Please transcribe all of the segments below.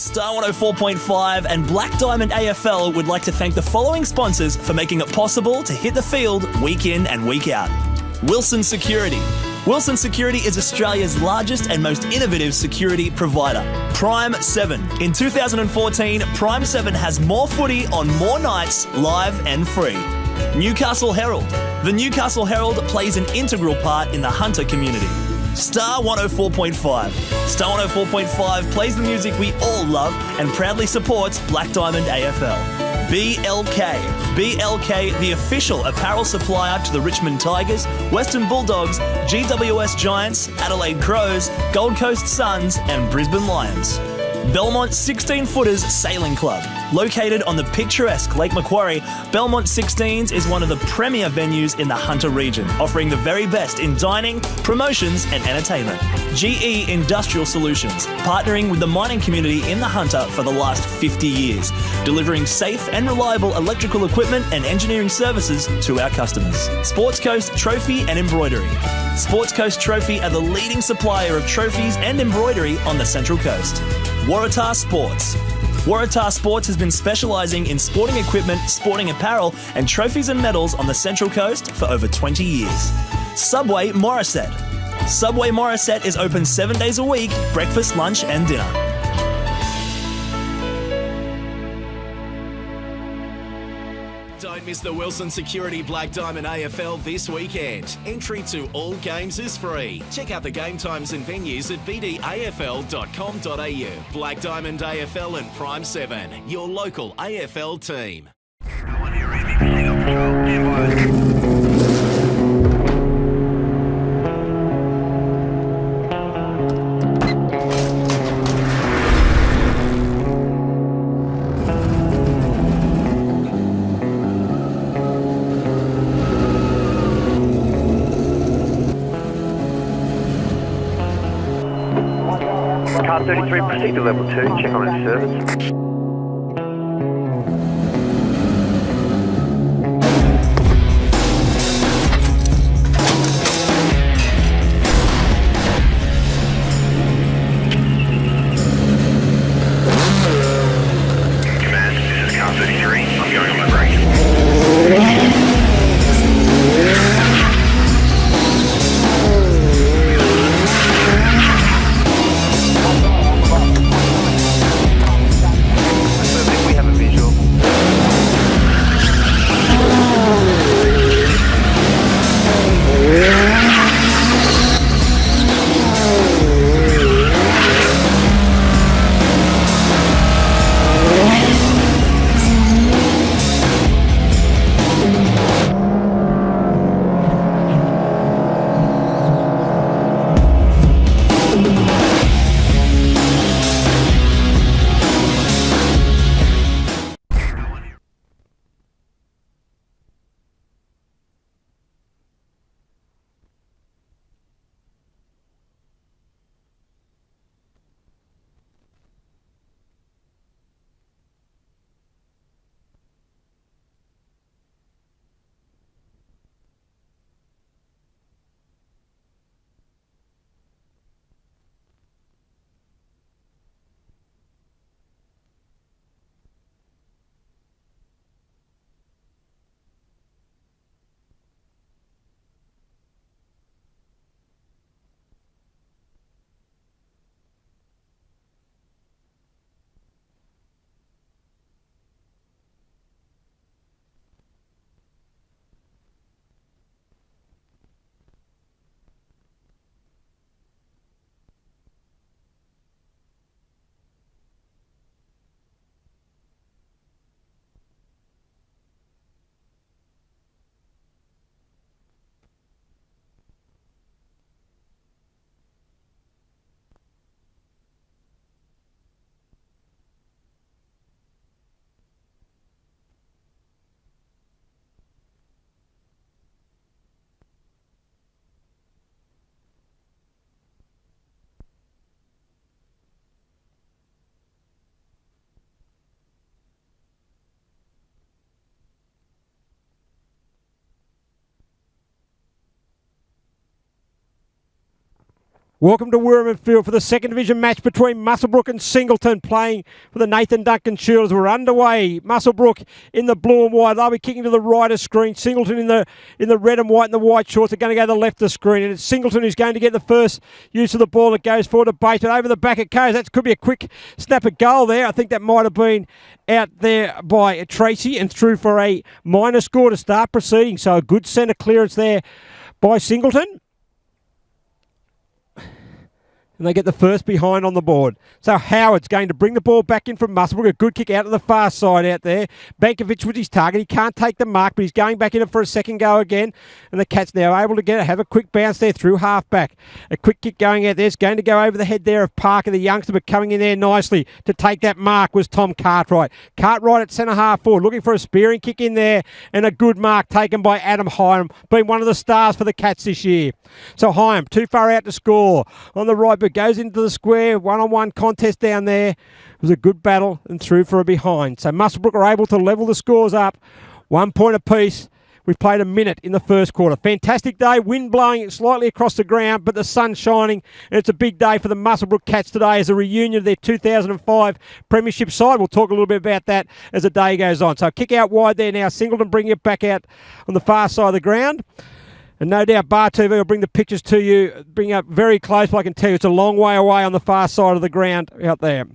Star 104.5 and Black Diamond AFL would like to thank the following sponsors for making it possible to hit the field week in and week out. Wilson Security. Wilson Security is Australia's largest and most innovative security provider. Prime 7. In 2014, Prime 7 has more footy on more nights, live and free. Newcastle Herald. The Newcastle Herald plays an integral part in the Hunter community. Star 104.5. Star 104.5 plays the music we all love and proudly supports Black Diamond AFL. BLK. BLK, the official apparel supplier to the Richmond Tigers, Western Bulldogs, GWS Giants, Adelaide Crows, Gold Coast Suns and Brisbane Lions. Belmont 16-Footers Sailing Club. Located on the picturesque Lake Macquarie, Belmont 16s is one of the premier venues in the Hunter region, offering the very best in dining, promotions and entertainment. GE Industrial Solutions, partnering with the mining community in the Hunter for the last 50 years, delivering safe and reliable electrical equipment and engineering services to our customers. Sports Coast Trophy and Embroidery. Sports Coast Trophy are the leading supplier of trophies and embroidery on the Central Coast. Waratah Sports. Waratah Sports has been specialising in sporting equipment, sporting apparel and trophies and medals on the Central Coast for over 20 years. Subway Morisset. Subway Morisset is open 7 days a week, breakfast, lunch and dinner. Don't miss the Wilson Security Black Diamond AFL this weekend. Entry to all games is free. Check out the game times and venues at bdafl.com.au. Black Diamond AFL and Prime 7, your local AFL team. Car 33, proceed to level 2, check on its service. Command, this is car 33, I'm going on my break. Welcome to Wirraman Field for the second division match between Muswellbrook and Singleton, playing for the Nathan Duncan Shielders. We're underway. Muswellbrook in the blue and white. They'll be kicking to the right of screen. Singleton in the red and white and the white shorts are going to go to the left of screen. And it's Singleton who's going to get the first use of the ball. It goes forward to Bates, but over the back it goes. That could be a quick snapper goal there. I think that might have been out there by Tracy and through for a minor score to start proceeding. So a good centre clearance there by Singleton. And they get the first behind on the board. So Howard's going to bring the ball back in from Muswellbrook. A good kick out to the far side out there. Bankovic with his target. He can't take the mark, but he's going back in it for a second go again. And the Cats now able to have a quick bounce there through half back. A quick kick going out there. It's going to go over the head there of Parker, the youngster, but coming in there nicely to take that mark was Tom Cartwright. Cartwright at centre half forward, looking for a spearing kick in there. And a good mark taken by Adam Hyam, being one of the stars for the Cats this year. So Hyam, too far out to score. On the right, but goes into the square, one-on-one contest down there. It was a good battle and through for a behind. So Muswellbrook are able to level the scores up, 1 point apiece. We've played a minute in the first quarter. Fantastic day, wind blowing slightly across the ground, but the sun shining, and it's a big day for the Muswellbrook Cats today as a reunion of their 2005 Premiership side. We'll talk a little bit about that as the day goes on. So kick out wide there now, Singleton bringing it back out on the far side of the ground. And no doubt Bar TV will bring the pictures to you, bring up very close, but I can tell you it's a long way away on the far side of the ground out there.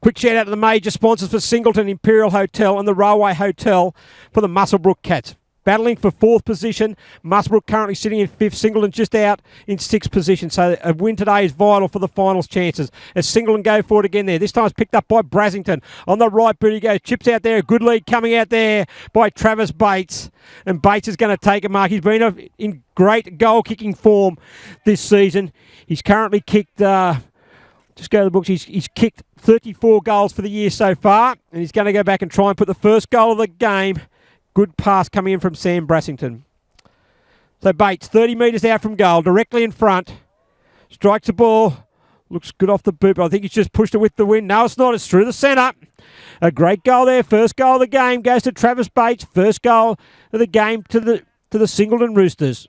Quick shout out to the major sponsors for Singleton, Imperial Hotel and the Railway Hotel for the Muswellbrook Cats. Battling for 4th position, Muswellbrook currently sitting in 5th, Singleton just out in 6th position. So a win today is vital for the finals chances. As Singleton go forward again there. This time it's picked up by Brassington. On the right boot he goes, chips out there, a good lead coming out there by Travis Bates. And Bates is going to take a mark. He's been in great goal-kicking form this season. He's currently kicked, just go to the books, he's kicked 34 goals for the year so far. And he's going to go back and try and put the first goal of the game. Good pass coming in from Sam Brassington. So Bates, 30 metres out from goal, directly in front. Strikes the ball. Looks good off the boot, but I think he's just pushed it with the wind. No, it's not. It's through the centre. A great goal there. First goal of the game goes to Travis Bates. First goal of the game to the Singleton Roosters.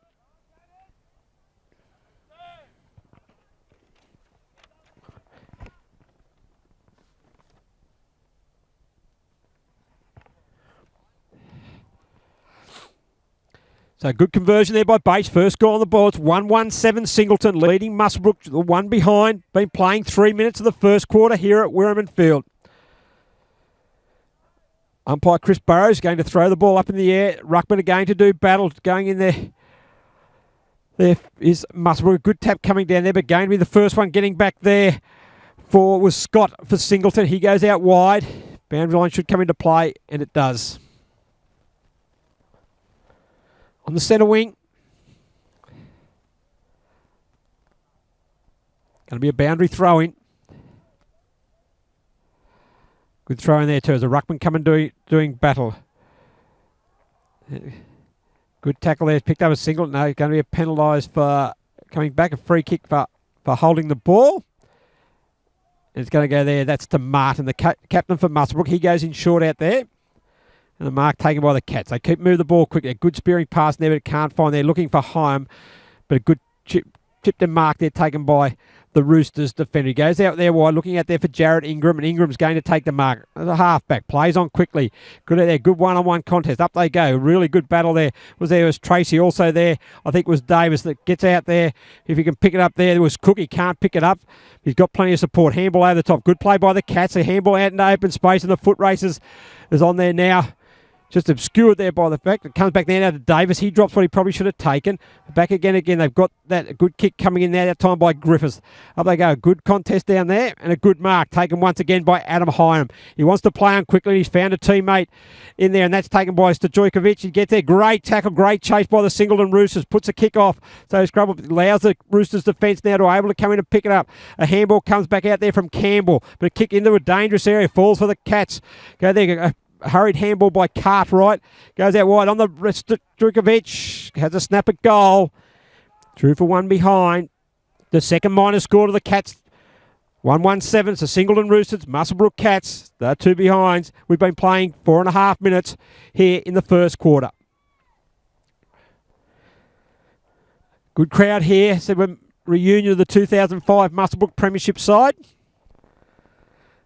So good conversion there by Bates. First goal on the ball. It's 1-1-7 Singleton, leading Muswellbrook, the one behind. Been playing 3 minutes of the first quarter here at Wirraman Field. Umpire Chris Burrows going to throw the ball up in the air. Ruckman are going to do battle. Going in there. There is Muswellbrook. A good tap coming down there, but going to be the first one getting back there was Scott for Singleton. He goes out wide. Boundary line should come into play, and it does. On the centre wing. Going to be a boundary throw-in. Good throw in there too. As a ruckman coming doing battle. Good tackle there. Picked up a single. No, going to be penalised for coming back. A free kick for holding the ball. And it's going to go there. That's to Martin, the captain for Muswellbrook. He goes in short out there. And the mark taken by the Cats. They keep moving the ball quickly. A good spearing pass there, but it can't find there. Looking for Hyam, but a good chipped and mark there taken by the Roosters defender. He goes out there wide, looking out there for Jared Ingram, and Ingram's going to take the mark. The halfback plays on quickly. Good out there. Good one-on-one contest. Up they go. Really good battle there. There was Tracy also there. I think it was Davis that gets out there. If he can pick it up there was Cook. He can't pick it up. He's got plenty of support. Handball over the top. Good play by the Cats. A handball out into open space, and the foot races is on there now. Just obscured there by the fact. It comes back there now to Davis. He drops what he probably should have taken. Back again. They've got that good kick coming in there that time by Griffiths. Up they go. Good contest down there and a good mark taken once again by Adam Hyam. He wants to play on quickly. He's found a teammate in there, and that's taken by Stojkovic. He gets there. Great tackle. Great chase by the Singleton Roosters. Puts a kick off. So Scrubble allows the Roosters defence now to be able to come in and pick it up. A handball comes back out there from Campbell, but a kick into a dangerous area. Falls for the Cats. Go there. Hurried handball by Cartwright. Goes out wide on the Stojkovic. Has a snap at goal. Drew for one behind. The second minor score to the Cats. 1-1-7. It's the Singleton Roosters. Muswellbrook Cats. They're two behinds. We've been playing 4.5 minutes here in the first quarter. Good crowd here. So we're reunion of the 2005 Muswellbrook Premiership side.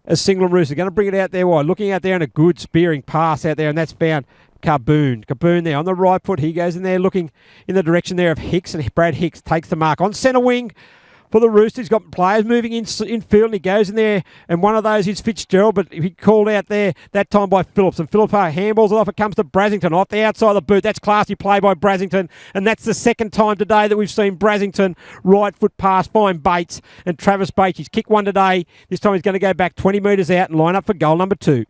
As Single and Rooster going to bring it out there wide. Looking out there and a good spearing pass out there, and that's found Kaboon. Kaboon there on the right foot. He goes in there looking in the direction there of Hicks, and Brad Hicks takes the mark. On centre wing for the Roosters, he's got players moving in field, and he goes in there, and one of those is Fitzgerald, but he called out there that time by Phillips, and Phillips handballs it off. It comes to Brasington off the outside of the boot. That's classy play by Brasington, and that's the second time today that we've seen Brasington right foot pass find Bates, and Travis Bates. He's kicked one today. This time he's going to go back 20 metres out and line up for goal number 2.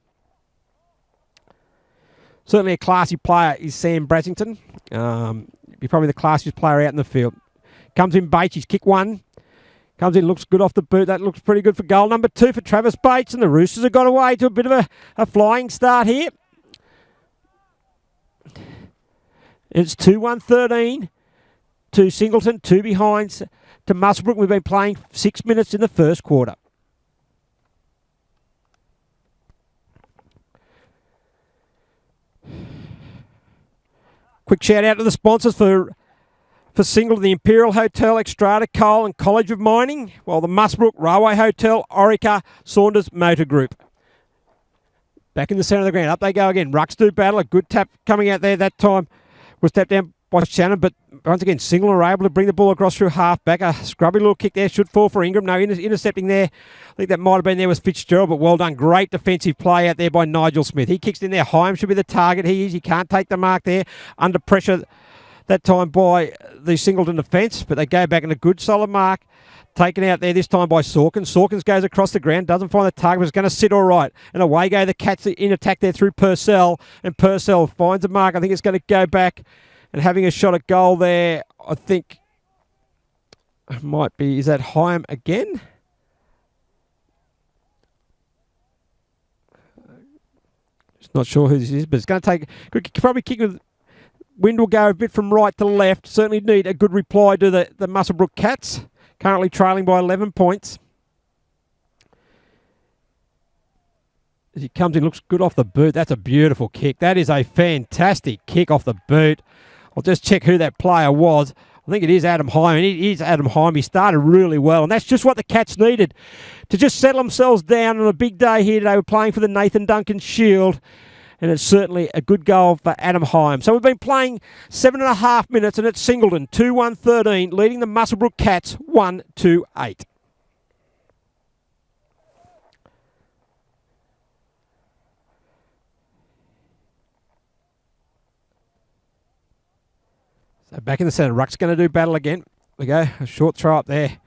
Certainly a classy player is Sam Brasington. He's probably the classiest player out in the field. Comes in Bates, he's kicked one. Comes in, looks good off the boot. That looks pretty good for goal number 2 for Travis Bates. And the Roosters have got away to a bit of a flying start here. It's 2-1-13 to Singleton, 2 behinds to Muswellbrook. We've been playing 6 minutes in the first quarter. Quick shout out to the sponsors for Singleton, the Imperial Hotel, Extrata, Coal and College of Mining, while the Muswellbrook Railway Hotel, Orica, Saunders Motor Group. Back in the centre of the ground. Up they go again. Rucks do battle. A good tap coming out there. That time was tapped down by Shannon, but once again, Singleton are able to bring the ball across through half-back. A scrubby little kick there. Should fall for Ingram. No, intercepting there. I think that might have been there was Fitzgerald, but well done. Great defensive play out there by Nigel Smith. He kicks in there. Hyam should be the target. He can't take the mark there. Under pressure that time by the Singleton defence, but they go back in a good solid mark. Taken out there this time by Sawkins. Sawkins goes across the ground, doesn't find the target, but it's going to sit all right. And away go the Cats in attack there through Purcell, and Purcell finds a mark. I think it's going to go back and having a shot at goal there. I think it might be, is that Hyam again? Just not sure who this is, but it's going to take, could probably kick with. Wind will go a bit from right to left. Certainly need a good reply to the Muswellbrook Cats. Currently trailing by 11 points. As he comes in, looks good off the boot. That's a beautiful kick. That is a fantastic kick off the boot. I'll just check who that player was. I think it is Adam Hyam. And it is Adam Hyam. He started really well. And that's just what the Cats needed to just settle themselves down on a big day here today. We're playing for the Nathan Duncan Shield. And it's certainly a good goal for Adam Hyam. So we've been playing 7.5 minutes, and it's Singleton, 2-1-13, leading the Muswellbrook Cats 1-8. So back in the centre, Ruck's going to do battle again. We go, a short throw up there.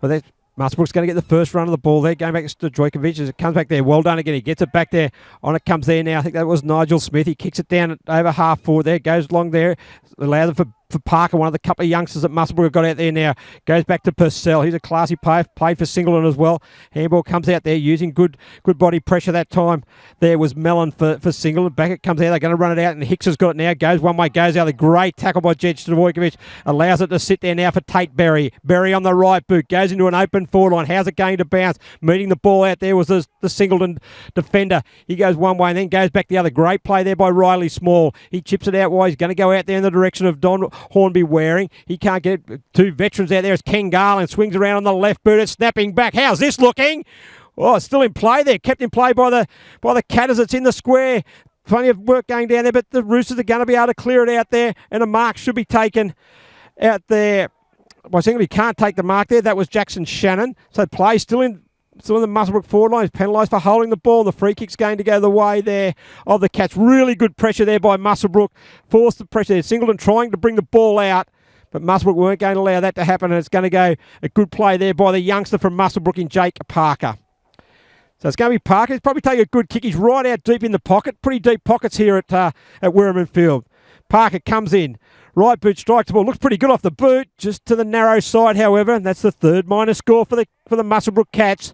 Well, that's Muswellbrook's going to get the first run of the ball there. Going back to Stojkovic as it comes back there. Well done again. He gets it back there. On it comes there now. I think that was Nigel Smith. He kicks it down over half forward there. Goes along there. Allow them for Parker, one of the couple of youngsters that Muswellbrook have got out there now. Goes back to Purcell. He's a classy player. Played for Singleton as well. Handball comes out there using good body pressure that time. There was Mellon for Singleton. Back it comes out. They're going to run it out, and Hicks has got it now. Goes one way, goes out. A great tackle by Jed Stojkovic. Allows it to sit there now for Tate Berry. Berry on the right boot. Goes into an open forward line. How's it going to bounce? Meeting the ball out there was the Singleton defender. He goes one way and then goes back the other. Great play there by Riley Small. He chips it out wide. He's going to go out there in the direction of Don Hornby Waring. He can't get it. 2 veterans out there. It's Ken Garland. Swings around on the left boot. It's snapping back. How's this looking? Oh, it's still in play there. Kept in play by the Cat as it's in the square. Plenty of work going down there, but the Roosters are going to be able to clear it out there, and a mark should be taken out there. Well, he can't take the mark there. That was Jackson Shannon. So play still in the Muswellbrook forward line. He's penalised for holding the ball. The free kick's going to go the way there of the Cats. Really good pressure there by Muswellbrook. Forced the pressure there. Singleton trying to bring the ball out, but Muswellbrook weren't going to allow that to happen, and it's going to go a good play there by the youngster from Muswellbrook in Jake Parker. So it's going to be Parker. He's probably taking a good kick. He's right out deep in the pocket. Pretty deep pockets here at Wirraman Field. Parker comes in. Right boot strikes the ball. Looks pretty good off the boot. Just to the narrow side, however. And that's the third minus score for the Muswellbrook Cats.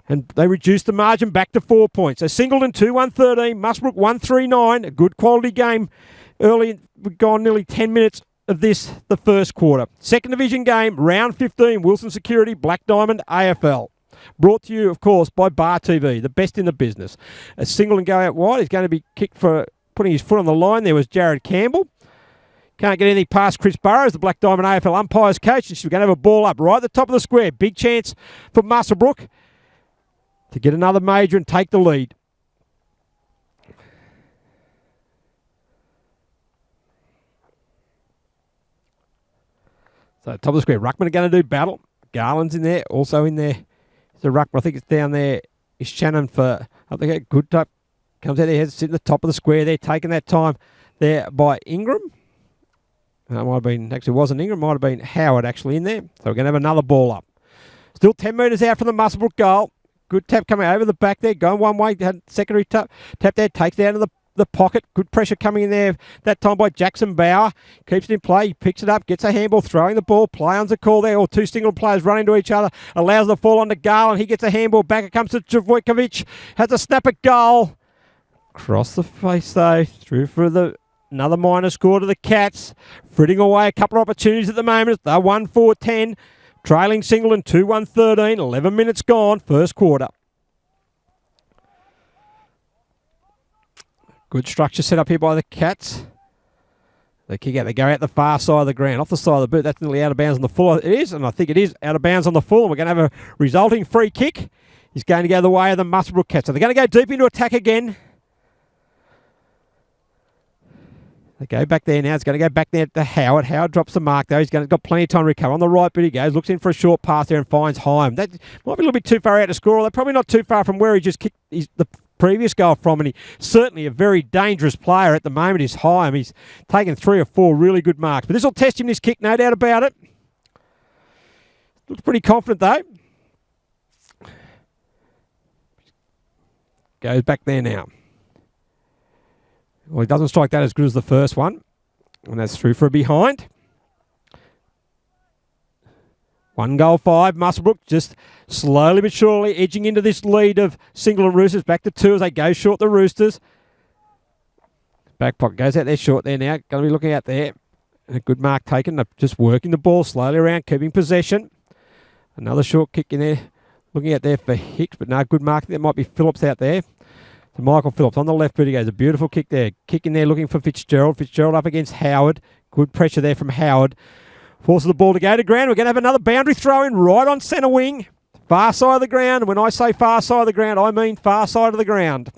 And they reduced the margin back to 4 points. So Singleton 2-1-13. Muswellbrook 1-3-9. A good quality game early. We've gone nearly 10 minutes of this, the first quarter. Second division game, round 15. Wilson Security, Black Diamond, AFL. Brought to you, of course, by Bar TV, the best in the business. A Singleton go out wide. He's going to be kicked for putting his foot on the line. There was Jared Campbell. Can't get anything past Chris Burrows, the Black Diamond AFL umpires coach, and she's going to have a ball up right at the top of the square. Big chance for Muswellbrook to get another major and take the lead. So top of the square, Ruckman are going to do battle. Garland's in there, also in there. So Ruckman, I think it's down there. Is Shannon for, I think a good type. Comes out there, heads sitting at the top of the square there, taking that time there by Ingram. It might have been, actually wasn't Ingram, might have been Howard actually in there. So we're going to have another ball up. Still 10 metres out from the Muswellbrook goal. Good tap coming over the back there, going one way, had secondary tap there, takes it out of the pocket. Good pressure coming in there that time by Jackson Bauer. Keeps it in play, he picks it up, gets a handball, throwing the ball. Play-on's a call there, or two single players run into each other. Allows the fall on to Garland. He gets a handball back. It comes to Travojevic. Has a snap at goal. Across the face though, through for another minor score to the Cats. Fritting away a couple of opportunities at the moment. They're 1-4-10. Trailing Singleton 2-1-13. 11 minutes gone, first quarter. Good structure set up here by the Cats. They kick out. They go out the far side of the ground. Off the side of the boot. That's nearly out of bounds on the full. It is, and I think it is out of bounds on the full. And we're going to have a resulting free kick. He's going to go the way of the Muswellbrook Cats. So they're going to go deep into attack again. They go back there now. It's going to go back there to Howard. Howard drops the mark, though. He's got plenty of time to recover. On the right boot he goes. Looks in for a short pass there and finds Heim. That might be a little bit too far out to score. They're probably not too far from where he just kicked the previous goal from. And he's certainly a very dangerous player at the moment is Heim. He's taken 3 or 4 really good marks. But this will test him, this kick, no doubt about it. Looks pretty confident, though. Goes back there now. Well, he doesn't strike that as good as the first one. And that's through for a behind. 1-5, Muswellbrook just slowly but surely edging into this lead of Singleton Roosters. Back to 2 as they go short the Roosters. Back pocket goes out there short there now. Going to be looking out there. And a good mark taken. They're just working the ball slowly around, keeping possession. Another short kick in there. Looking out there for Hicks, but no, good mark. There might be Phillips out there. So Michael Phillips on the left boot he goes. A beautiful kick there. Kick in there looking for Fitzgerald. Fitzgerald up against Howard. Good pressure there from Howard. Forces the ball to go to ground. We're going to have another boundary throw in right on centre wing. Far side of the ground. When I say far side of the ground, I mean far side of the ground.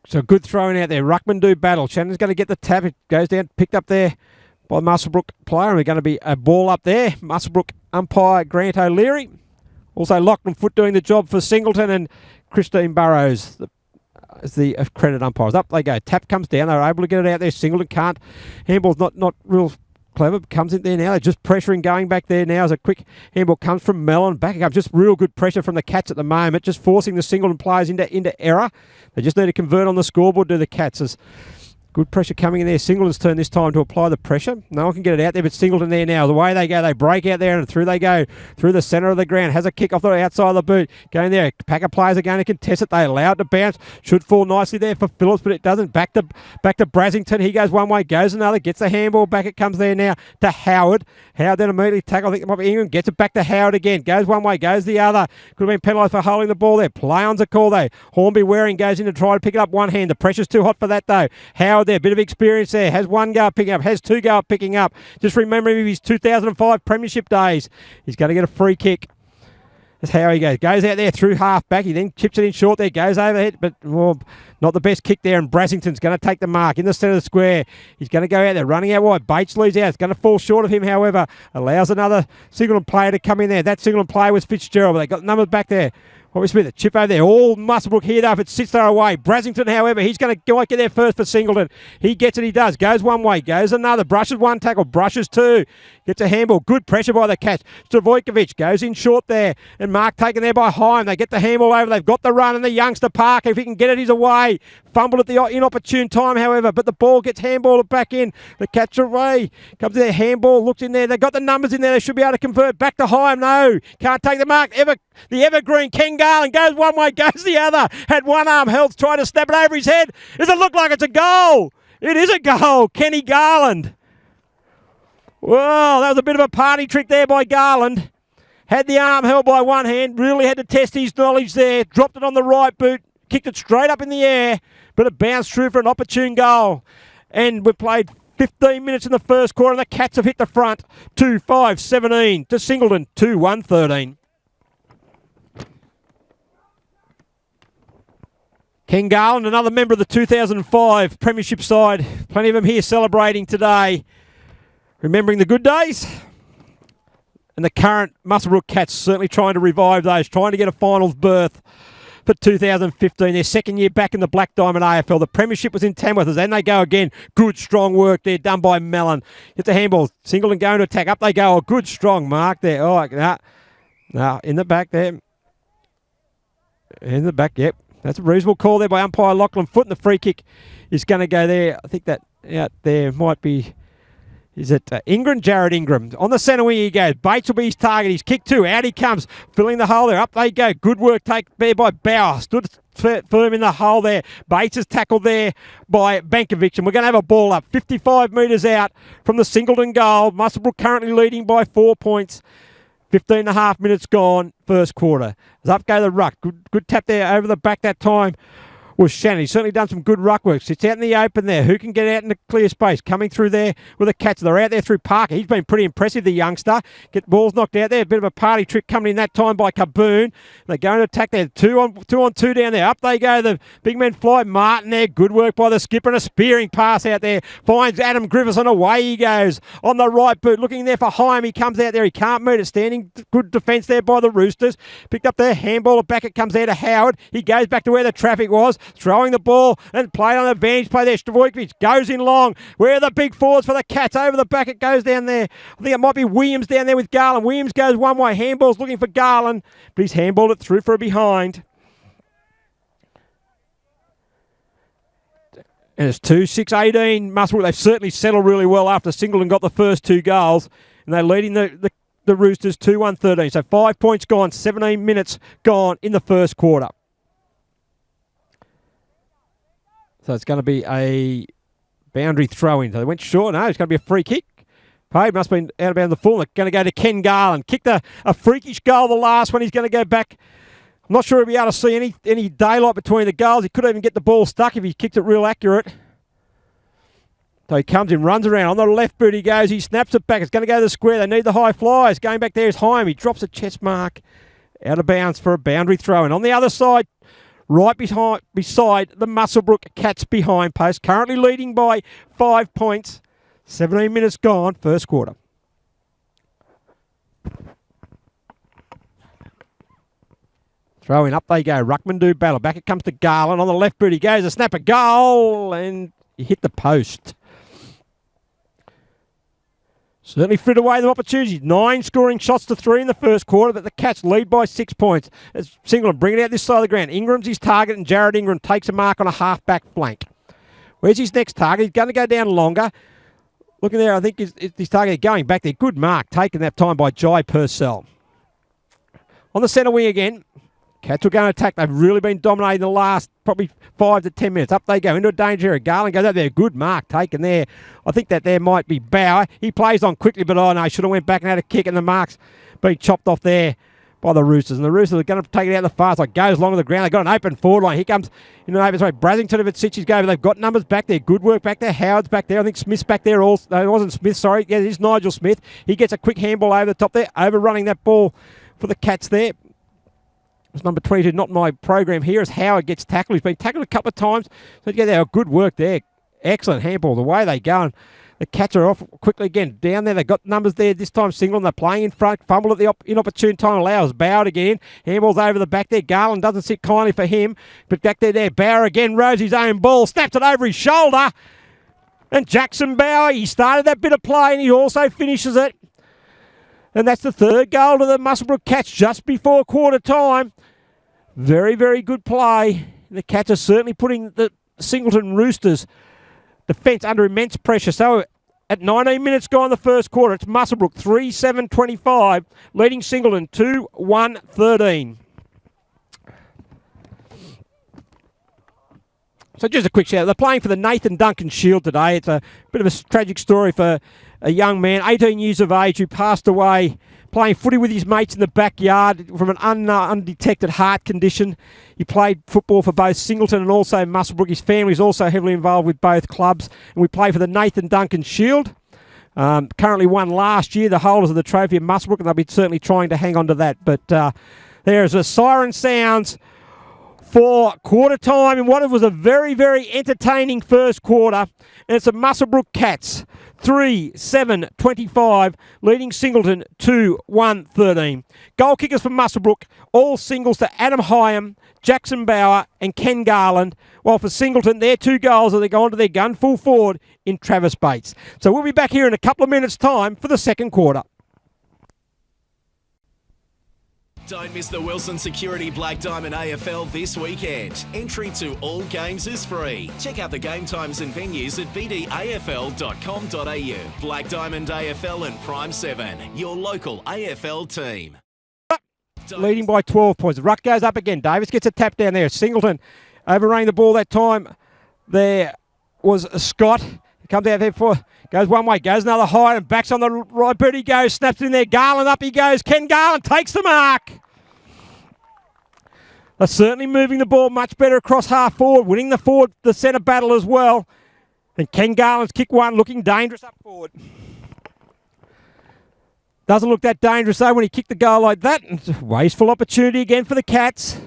So good throwing out there. Ruckman do battle. Shannon's going to get the tap. It goes down, picked up there by Muswellbrook player. And we're going to be a ball up there. Muswellbrook umpire Grant O'Leary. Also Lachlan Foote doing the job for Singleton and Christine Burrows as the accredited umpires. Up they go. Tap comes down. They're able to get it out there. Singleton can't. Handball's not real clever. Comes in there now. They're just pressuring going back there now as a quick handball comes from Mellon. Backing up. Just real good pressure from the Cats at the moment. Just forcing the Singleton players into error. They just need to convert on the scoreboard, do the Cats. As good pressure coming in there. Singleton's turn this time to apply the pressure. No one can get it out there, but Singleton there now. The way they go, they break out there and through they go. Through the centre of the ground. Has a kick off the outside of the boot. Going there. Pack of players are going to contest it. They allow it to bounce. Should fall nicely there for Phillips, but it doesn't. Back to Brasington. He goes one way, goes another. Gets the handball back. It comes there now to Howard. Howard then immediately tackle. I think it might be Ingram. Gets it back to Howard again. Goes one way, goes the other. Could have been penalised for holding the ball there. Play-on's a call though. Hornby Waring goes in to try to pick it up one hand. The pressure's too hot for that though. Howard there. Bit of experience there. Has one go picking up. Has 2 go picking up. Just remembering his 2005 premiership days. He's going to get a free kick. That's how he goes. Goes out there through half back. He then chips it in short there. Goes overhead, but not the best kick there. And Brasington's going to take the mark in the centre of the square. He's going to go out there, running out wide. Bates leaves out. It's going to fall short of him, however. Allows another Singleton player to come in there. That Singleton player was Fitzgerald, but they got the numbers back there. Bobby Smith, a chip over there. All Muswellbrook here though if it sits there away. Brasington, however, he's going to get there first for Singleton. He gets it, he does. Goes one way, goes another. Brushes one tackle, brushes 2. Gets a handball. Good pressure by the Cats. Travojevic goes in short there. And Mark taken there by Heim. They get the handball over. They've got the run and the youngster Parker. If he can get it, he's away. Fumbled at the inopportune time, however. But the ball gets handballed back in. The catch away. Comes there, handball. Looks in there. They've got the numbers in there. They should be able to convert. Back to Heim. No. Can't take the mark. The evergreen Ken Garland goes one way, goes the other. Had one arm held, trying to snap it over his head. Does it look like it's a goal? It is a goal. Kenny Garland. Whoa, that was a bit of a party trick there by Garland. Had the arm held by one hand. Really had to test his knowledge there. Dropped it on the right boot. Kicked it straight up in the air. But it bounced through for an opportune goal. And we played 15 minutes in the first quarter, and the Cats have hit the front. 2-5-17 to Singleton, 2-1-13. Ken Garland, another member of the 2005 Premiership side. Plenty of them here celebrating today. Remembering the good days. And the current Muswellbrook Cats certainly trying to revive those, trying to get a finals berth for 2015. Their second year back in the Black Diamond AFL. The Premiership was in Tamworth. Then they go again. Good, strong work there done by Mellon. Hit the handball. Singleton going to attack. Up they go. A good, strong mark there. Oh, no, in the back there. In the back, yep. That's a reasonable call there by umpire Lachlan Foot, and the free kick is going to go there. I think that out there might be, is it Ingram? Jared Ingram. On the centre wing he goes. Bates will be his target. He's kicked two. Out he comes, filling the hole there. Up they go. Good work take there by Bauer. Stood firm in the hole there. Bates is tackled there by Bankovic, and we're going to have a ball up. 55 metres out from the Singleton goal. Muswellbrook currently leading by 4 points. 15 and a half minutes gone, first quarter. As up go the ruck. Good tap there over the back that time was Shannon. He's certainly done some good ruck work. Sits out in the open there. Who can get out in the clear space? Coming through there with the Cats. They're out there through Parker. He's been pretty impressive, the youngster. Get balls knocked out there. A bit of a party trick coming in that time by Kaboon. They're going to attack there. Two on two down there. Up they go. The big men fly. Martin there. Good work by the skipper, and a spearing pass out there. Finds Adam Griffiths, and away he goes. On the right boot. Looking there for Hyam. He comes out there. He can't meet it. Standing good defence there by the Roosters. Picked up their handball. Back it comes there to Howard. He goes back to where the traffic was. Throwing the ball and played on advantage play there. Stavojkovic goes in long. Where are the big forwards for the Cats? Over the back it goes down there. I think it might be Williams down there with Garland. Williams goes one way. Handball's looking for Garland, but he's handballed it through for a behind. And it's 2-6-18. Muswellbrook, they've certainly settled really well after Singleton got the first two goals. And they're leading the Roosters 2-1-13. So 5 points gone, 17 minutes gone in the first quarter. So it's going to be a boundary throw-in. So they went short. No, it's going to be a free kick. Payne must have been out of bounds the full. They're going to go to Ken Garland. Kicked a freakish goal the last one. He's going to go back. I'm not sure he'll be able to see any daylight between the goals. He could even get the ball stuck if he kicked it real accurate. So he comes in, runs around. On the left boot he goes. He snaps it back. It's going to go to the square. They need the high flyers. Going back there is Hyam. He drops a chest mark out of bounds for a boundary throw-in. On the other side, right beside the Muswellbrook Cats behind post. Currently leading by 5 points. 17 minutes gone, first quarter. Throw in, up they go. Ruckman do battle. Back it comes to Garland. On the left boot he goes. A snapper goal. And he hit the post. Certainly frittered away the opportunities. 9 scoring shots to 3 in the first quarter, but the Cats lead by 6 points. As Singleton bring it out this side of the ground. Ingram's his target, and Jared Ingram takes a mark on a half-back flank. Where's his next target? He's going to go down longer. Looking there, I think his target going back there. Good mark taken that time by Jai Purcell. On the centre wing again. Cats will go and attack. They've really been dominating the last probably 5 to 10 minutes. Up they go into a danger area. Garland goes out there. Good mark taken there. I think that there might be Bauer. He plays on quickly, but oh no, should have went back and had a kick, and the mark's been chopped off there by the Roosters. And the Roosters are going to take it out the far side. Goes along to the ground. They've got an open forward line. Here comes in the open side. Brasington of Sitchy's go. They've got numbers back there. Good work back there. Howard's back there. I think Smith's back there also. No, it wasn't Smith, sorry. Yeah, it is Nigel Smith. He gets a quick handball over the top there. Overrunning that ball for the Cats there. It's number 22, not my program here, as Howard gets tackled. He's been tackled a couple of times. So yeah, there, good work there. Excellent handball. The way they go, and the Cats are off quickly again. Down there, they've got numbers there. This time, Singleton, they're playing in front. Fumble at the inopportune time. Allows Bauer to get in. Handball's over the back there. Garland doesn't sit kindly for him. But back there. Bauer again rows his own ball. Snaps it over his shoulder. And Jackson Bauer, he started that bit of play and he also finishes it. And that's the third goal to the Muswellbrook Cats just before quarter time. Very, very good play. The Cats are certainly putting the Singleton Roosters defence under immense pressure. So at 19 minutes gone in the first quarter, it's Muswellbrook 3-7-25, leading Singleton 2-1-13. So just a quick shout. They're playing for the Nathan Duncan Shield today. It's a bit of a tragic story for a young man, 18 years of age, who passed away playing footy with his mates in the backyard from an undetected heart condition. He played football for both Singleton and also Muswellbrook. His family is also heavily involved with both clubs. And we play for the Nathan Duncan Shield. Currently won last year, the holders of the trophy of Muswellbrook, and they'll be certainly trying to hang on to that. But there's a siren sounds for quarter time in what was a very, very entertaining first quarter. And it's the Muswellbrook Cats 3-7-25, leading Singleton 2-1-13. Goal kickers for Muswellbrook, all singles to Adam Hyam, Jackson Bauer and Ken Garland, while for Singleton, their 2 goals are they go onto their gun full forward in Travis Bates. So we'll be back here in a couple of minutes' time for the second quarter. Don't miss the Wilson Security Black Diamond AFL this weekend. Entry to all games is free. Check out the game times and venues at bdafl.com.au. Black Diamond AFL and Prime 7, your local AFL team. Leading by 12 points. The ruck goes up again. Davis gets a tap down there. Singleton overrunning the ball that time. There was Scott. He comes out there goes one way, goes another high, and backs on the right boot he goes, snaps in there. Garland up he goes. Ken Garland takes the mark. They're certainly moving the ball much better across half forward, winning the centre battle as well. And Ken Garland's kick one, looking dangerous up forward. Doesn't look that dangerous though when he kicked the goal like that. It's a wasteful opportunity again for the Cats.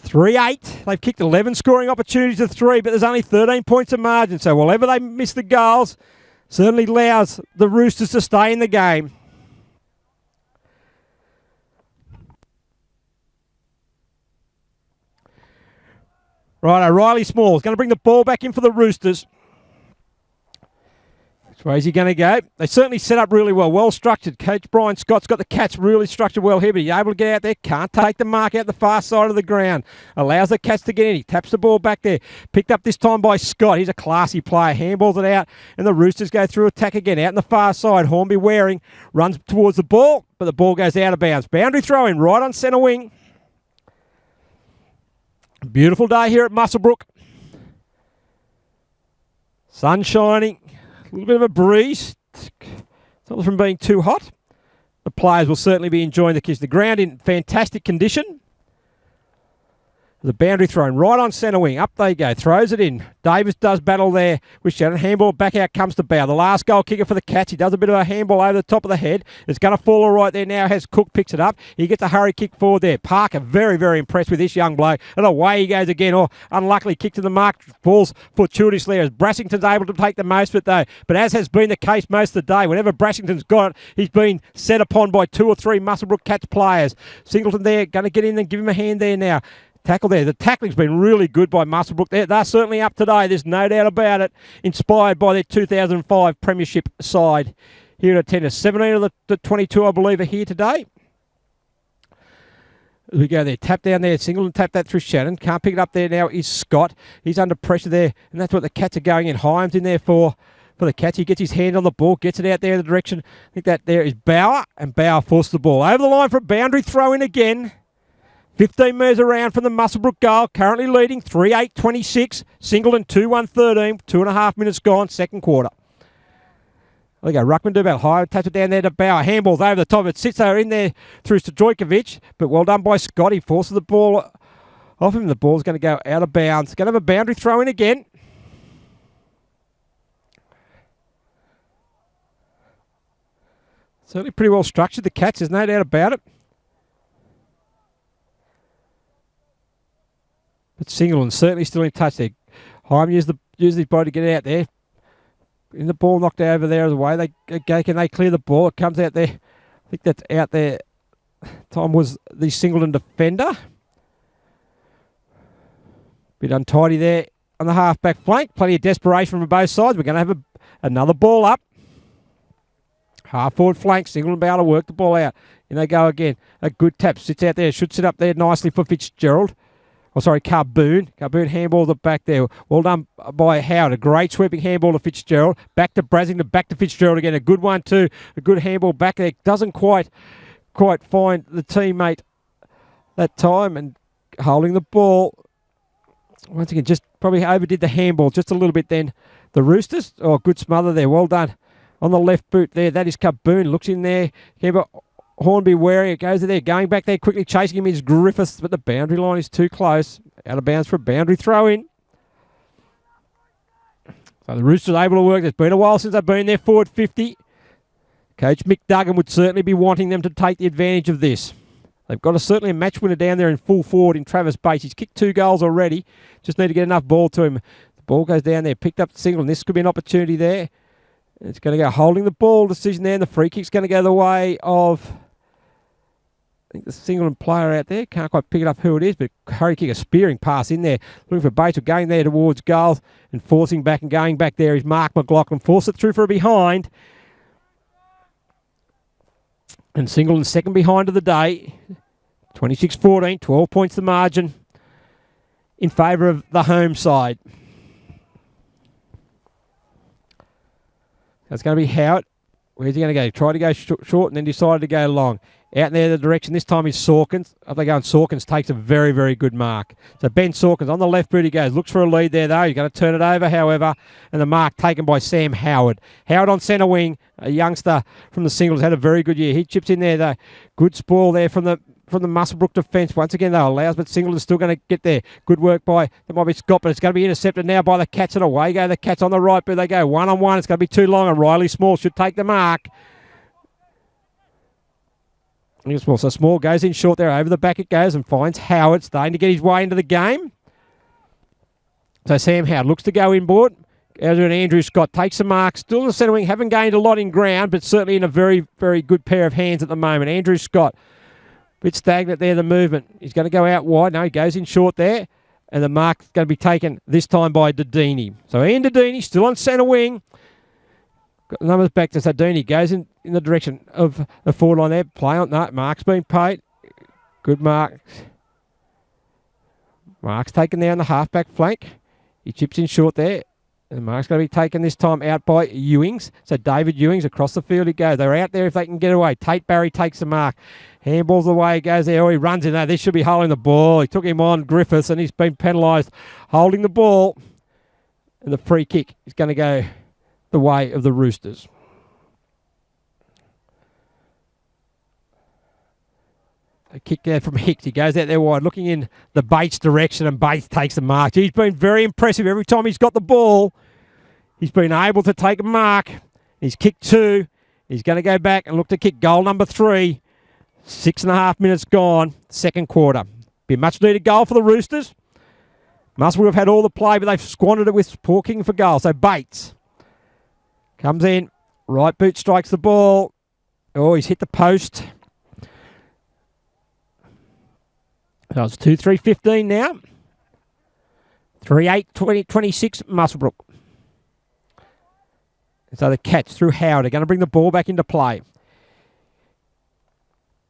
3-8. They've kicked 11 scoring opportunities to 3, but there's only 13 points of margin. So whenever they miss the goals, certainly allows the Roosters to stay in the game. Right, Riley Small is going to bring the ball back in for the Roosters. Which way is he going to go? They certainly set up really well. Well structured. Coach Brian Scott's got the Cats really structured well here, but he's able to get out there. Can't take the mark out the far side of the ground. Allows the Cats to get in. He taps the ball back there. Picked up this time by Scott. He's a classy player. Handballs it out, and the Roosters go through attack again. Out in the far side. Hornby Waring runs towards the ball, but the ball goes out of bounds. Boundary throw in right on centre wing. Beautiful day here at Muswellbrook. Sun shining. A little bit of a breeze. It's not from being too hot. The players will certainly be enjoying the kiss. The ground in fantastic condition. The boundary thrown right on centre wing. Up they go. Throws it in. Davis does battle there with Shannon. Handball back out comes to Bow. The last goal kicker for the Cats. He does a bit of a handball over the top of the head. It's going to fall all right there now. Has Cook picks it up. He gets a hurry kick forward there. Parker very, very impressed with this young bloke. And away he goes again. Oh, unluckily kick to the mark. Falls fortuitously as Brassington's able to take the most of it though. But as has been the case most of the day, whenever Brassington's got it, he's been set upon by 2 or 3 Muswellbrook Cats players. Singleton there, going to get in and give him a hand there now. Tackle there. The tackling's been really good by Muswellbrook. They're certainly up today. There's no doubt about it. Inspired by their 2005 Premiership side here at tennis. 17 of the 22, I believe, are here today. As we go there. Tap down there. Singleton tap that through Shannon. Can't pick it up there now is Scott. He's under pressure there, and that's what the Cats are going in. Hyams in there for the Cats. He gets his hand on the ball, gets it out there in the direction. I think that there is Bauer, and Bauer forces the ball over the line for a boundary throw in again. 15 metres around from the Muswellbrook goal, currently leading 3-8-26. Singleton 2-1-13, 2.5 minutes gone, second quarter. There we go, Ruckman do about high, taps it down there to Bauer. Handballs over the top, it sits there in there through Stojkovic, but well done by Scott. He forces the ball off him. The ball's going to go out of bounds. Going to have a boundary throw in again. Certainly pretty well structured, the Cats, there's no doubt about it. But Singleton certainly still in touch there. Hyam used his body to get it out there. In the ball knocked over there the way they go. Can they clear the ball? It comes out there. I think that's out there. Time was the Singleton defender. Bit untidy there on the half-back flank. Plenty of desperation from both sides. We're going to have another ball up. Half-forward flank. Singleton about to work the ball out. And they go again. A good tap. Sits out there. Should sit up there nicely for Fitzgerald. Oh, sorry, Carboon. Carboon handballed it back there. Well done by Howard. A great sweeping handball to Fitzgerald. Back to Brassington, back to Fitzgerald again. A good one too. A good handball back there. Doesn't quite find the teammate that time and holding the ball. Once again, just probably overdid the handball just a little bit then. The Roosters. Oh, good smother there. Well done on the left boot there. That is Kaboon. Looks in there. Keeper Hornby wary. It goes there. Going back there quickly. Chasing him is Griffiths, but the boundary line is too close. Out of bounds for a boundary throw in. So the Roosters are able to work. It's been a while since they've been there. Forward 50. Coach Mick Duggan would certainly be wanting them to take the advantage of this. They've got certainly a match winner down there in full forward in Travis Bates. He's kicked 2 goals already. Just need to get enough ball to him. The ball goes down there, picked up the single, and this could be an opportunity there. It's going to go holding the ball decision there, and the free kick's going to go the way of, I think, the single and player out there. Can't quite pick it up who it is, but hurry kick, a spearing pass in there. Looking for Bates, going there towards goals and forcing back and going back there is Mark McLaughlin. Force it through for a behind. And Singleton second behind of the day. 26-14, 12 points the margin in favour of the home side. That's going to be Howard. Where's he going to go? Try to go short and then decided to go long. Out there the direction this time is Sawkins. Up they go, and Sawkins takes a very, very good mark. So Ben Sawkins on the left boot he goes. Looks for a lead there though. He's going to turn it over, however. And the mark taken by Sam Howard. Howard on centre wing. A youngster from the singles. Had a very good year. He chips in there though. Good spoil there from the Muswellbrook defence. Once again, though, allows, but Singleton's still going to get there. Good work by, that might be Scott, but it's going to be intercepted now by the Cats, and away go the Cats on the right, but they go one-on-one. It's going to be too long, and Riley Small should take the mark. So Small goes in short there. Over the back it goes and finds Howard, starting to get his way into the game. So Sam Howard looks to go inboard. Andrew Scott takes the mark. Still in the centre wing. Haven't gained a lot in ground, but certainly in a very, very good pair of hands at the moment. Andrew Scott. Bit stagnant there, the movement. He's going to go out wide. No, he goes in short there. And the mark's going to be taken this time by Dedini. So Ian Dedini still on centre wing. Got the numbers back to Dedini. Goes in the direction of the forward line there. Play on that. Mark's been paid. Good mark. Mark's taken there on the half-back flank. He chips in short there. And Mark's going to be taken this time out by Ewings. So David Ewings across the field he goes. They're out there if they can get away. Tate Barry takes the mark. Handballs away, goes there. Oh, he runs in there. This should be holding the ball. He took him on, Griffiths, and he's been penalised holding the ball. And the free kick is going to go the way of the Roosters. A kick there from Hicks. He goes out there wide, looking in the Bates direction, and Bates takes the mark. He's been very impressive every time he's got the ball. He's been able to take a mark. He's kicked 2. He's going to go back and look to kick goal number 3. 6.5 minutes gone, second quarter. Be a much needed goal for the Roosters. Muswellbrook have had all the play, but they've squandered it with poor kicking for goal. So Bates comes in, right boot strikes the ball. Oh, he's hit the post. So it's 2-3-15 now. 3-8-26 Muswellbrook. So the Cats through Howard are going to bring the ball back into play.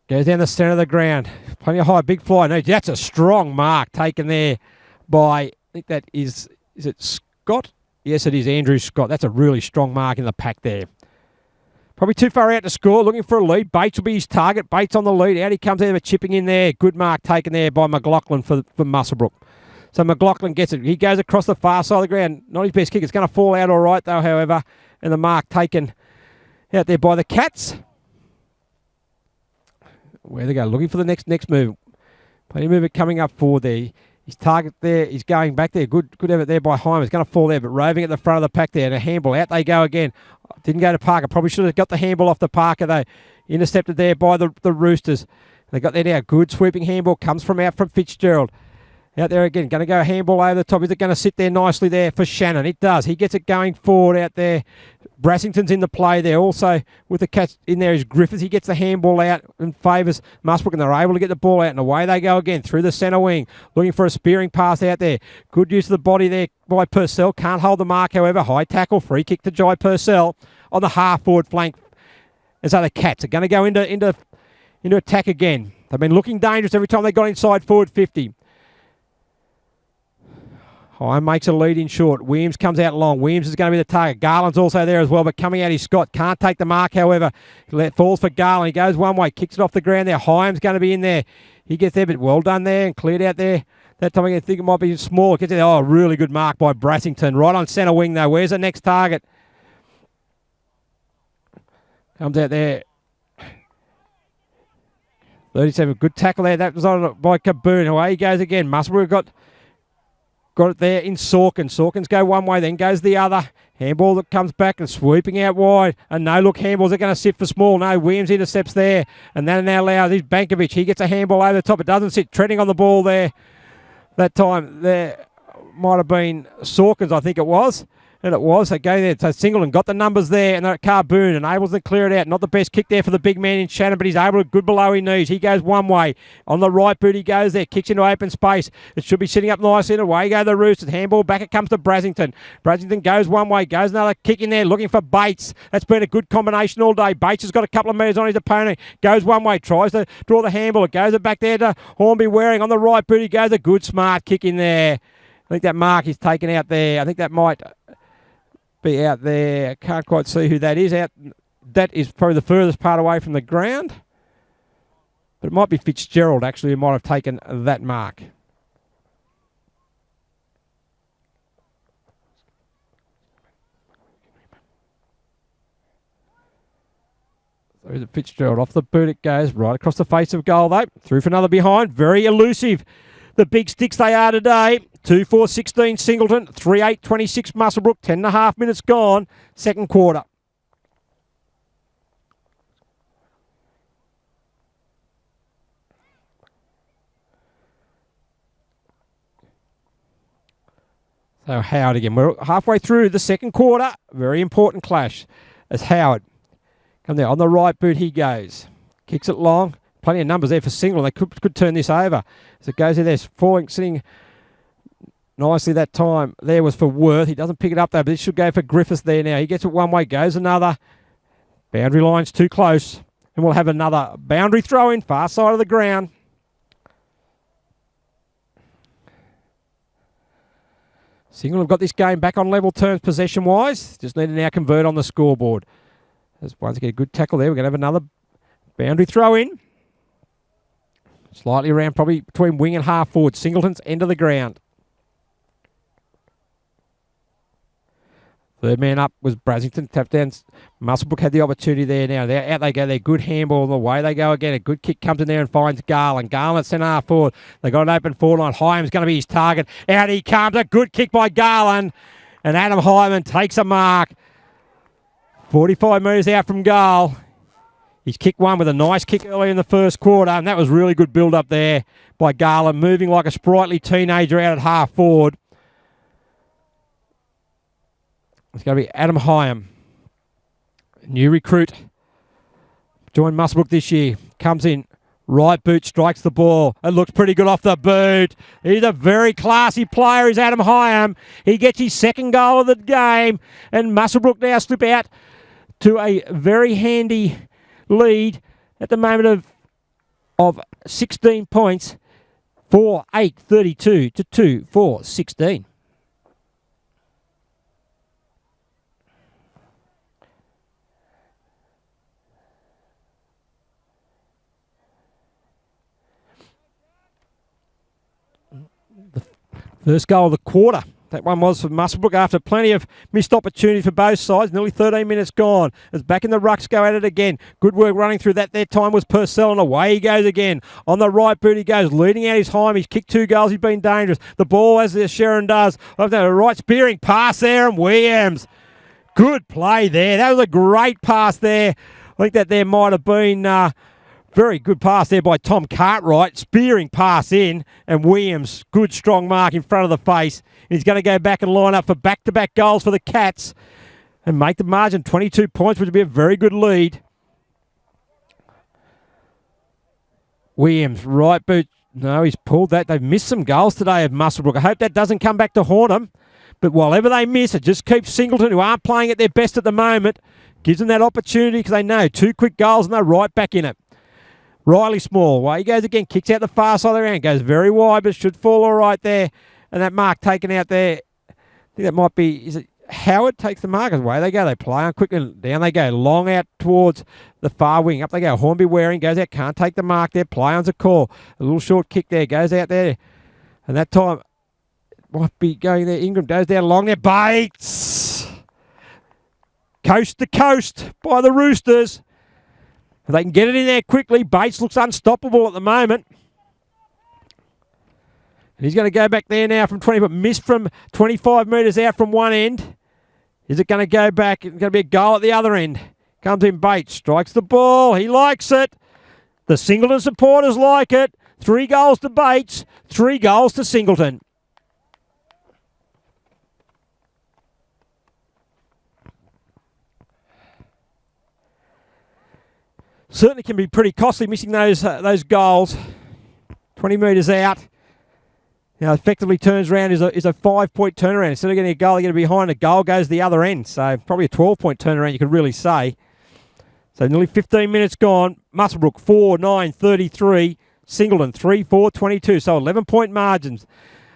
Goes down the centre of the ground. Plenty of high, big fly. No, that's a strong mark taken there by, I think that is it Scott? Yes, it is Andrew Scott. That's a really strong mark in the pack there. Probably too far out to score, looking for a lead. Bates will be his target. Bates on the lead. Out he comes there, chipping in there. Good mark taken there by McLaughlin for Muswellbrook. So McLaughlin gets it. He goes across the far side of the ground. Not his best kick. It's going to fall out all right, though, however. And the mark taken out there by the Cats. Where they go, looking for the next move. Plenty of movement coming up forward there. His target there, he's going back there. Good effort there by Hyman. It's going to fall there, but roving at the front of the pack there. And a handball. Out they go again. Didn't go to Parker. Probably should have got the handball off the Parker, though. Intercepted there by the Roosters. They got there now. Good sweeping handball. Comes from Fitzgerald. Out there again. Going to go a handball over the top. Is it going to sit there nicely there for Shannon? It does. He gets it going forward out there. Brassington's in the play there. Also with the Cats in there is Griffiths. He gets the handball out and favours Muswellbrook, and they're able to get the ball out. And away they go again through the centre wing. Looking for a spearing pass out there. Good use of the body there by Purcell. Can't hold the mark, however. High tackle. Free kick to Jai Purcell on the half-forward flank. And so the Cats are going to go into attack again. They've been looking dangerous every time they got inside forward 50. High makes a lead in short. Williams comes out long. Williams is going to be the target. Garland's also there as well, but coming out is Scott. Can't take the mark, however. Falls for Garland. He goes one way, kicks it off the ground there. Hyam's going to be in there. He gets there, but well done there and cleared out there. That time I think it might be small. Gets there. Oh, really good mark by Brassington. Right on centre wing, though. Where's the next target? Comes out there. 37, good tackle there. That was on by Kaboon. Away he goes again. Muswellbrook got it there in Sorkin. Sorkins go one way, then goes the other. Handball that comes back and sweeping out wide. And no look, handballs are going to sit for small. No, Williams intercepts there. And that now allows his Bankovic. He gets a handball over the top. It doesn't sit. Treading on the ball there. That time there might have been Sorkins, I think it was. And it was. They go there. So Singleton got the numbers there. And Carboon and able to clear it out. Not the best kick there for the big man in Shannon, but he's able to good below his knees. He goes one way. On the right boot, he goes there. Kicks into open space. It should be sitting up nice in. Away go the Roosters. Handball back. It comes to Brasington. Brasington goes one way. Goes another kick in there. Looking for Bates. That's been a good combination all day. Bates has got a couple of metres on his opponent. Goes one way. Tries to draw the handball. It goes back there to Hornby Waring. On the right boot, he goes a good smart kick in there. I think that mark is taken out there. I think that might be out there. Can't quite see who that is. Out. That is probably the furthest part away from the ground. But it might be Fitzgerald, actually, who might have taken that mark. So is it Fitzgerald? Off the boot it goes. Right across the face of goal, though. Through for another behind. Very elusive. The big sticks they are today. 2-4-16 Singleton, 3-8-26 Muswellbrook, 10.5 minutes gone, second quarter. So Howard again. We're halfway through the second quarter. Very important clash as Howard. Come there on the right boot he goes. Kicks it long. Plenty of numbers there for Singleton. They could turn this over. As it goes there, falling, sitting nicely that time. There was for Worth. He doesn't pick it up though, but this should go for Griffiths there now. He gets it one way, goes another. Boundary line's too close. And we'll have another boundary throw in, far side of the ground. Singleton have got this game back on level terms possession-wise. Just need to now convert on the scoreboard. As once again, a good tackle there. We're going to have another boundary throw in. Slightly around, probably between wing and half forward. Singleton's end of the ground. Third man up was Brasington. Tapped down. Muswellbrook had the opportunity there now. Out they go. They're good handball. The way they go again. A good kick comes in there and finds Garland. Garland at centre half forward. They got an open forward line. Hyman's going to be his target. Out he comes. A good kick by Garland. And Adam Hyman takes a mark. 45 metres out from goal. He's kicked one with a nice kick early in the first quarter, and that was really good build-up there by Garland, moving like a sprightly teenager out at half forward. It's going to be Adam Hyam, new recruit, joined Muswellbrook this year. Comes in, right boot, strikes the ball. It looks pretty good off the boot. He's a very classy player, is Adam Hyam. He gets his second goal of the game, and Muswellbrook now slip out to a very handy lead at the moment of 16 points, 4-8-32 to 2-4-16. The first goal of the quarter. That one was for Muswellbrook after plenty of missed opportunities for both sides. Nearly 13 minutes gone. As back in the rucks go at it again. Good work running through that. Their time was Purcell, and away he goes again. On the right boot he goes, leading out his Heim. He's kicked 2 goals. He's been dangerous. The ball, as Sharon does. A right spearing pass there, and Williams. Good play there. That was a great pass there. I think that there might have been... very good pass there by Tom Cartwright. Spearing pass in. And Williams, good strong mark in front of the face. He's going to go back and line up for back-to-back goals for the Cats. And make the margin 22 points, which would be a very good lead. Williams, right boot. No, he's pulled that. They've missed some goals today of Muswellbrook. I hope that doesn't come back to haunt them. But whatever they miss, it just keeps Singleton, who aren't playing at their best at the moment, gives them that opportunity because they know 2 quick goals and they're right back in it. Riley Small, well, he goes again, kicks out the far side of the round, goes very wide, but should fall all right there. And that mark taken out there, I think that might be, is it Howard takes the mark? Away they go, they play on quick and down they go, long out towards the far wing. Up they go, Hornby Waring goes out, can't take the mark there, play on's a call. A little short kick there, goes out there. And that time, might be going there, Ingram goes down along there, Bates! Coast to coast by the Roosters. If they can get it in there quickly, Bates looks unstoppable at the moment. And he's going to go back there now from 20, but missed from 25 metres out from one end. Is it going to go back? It's going to be a goal at the other end. Comes in Bates, strikes the ball. He likes it. The Singleton supporters like it. 3 goals to Bates, 3 goals to Singleton. Certainly can be pretty costly missing those goals. 20 metres out. Now effectively turns around is a 5-point turnaround. Instead of getting a goal, you get behind a goal, goes the other end. So probably a 12-point turnaround, you could really say. So nearly 15 minutes gone. Muswellbrook 4-9-33. Singleton 3-4-22. So 11-point margins.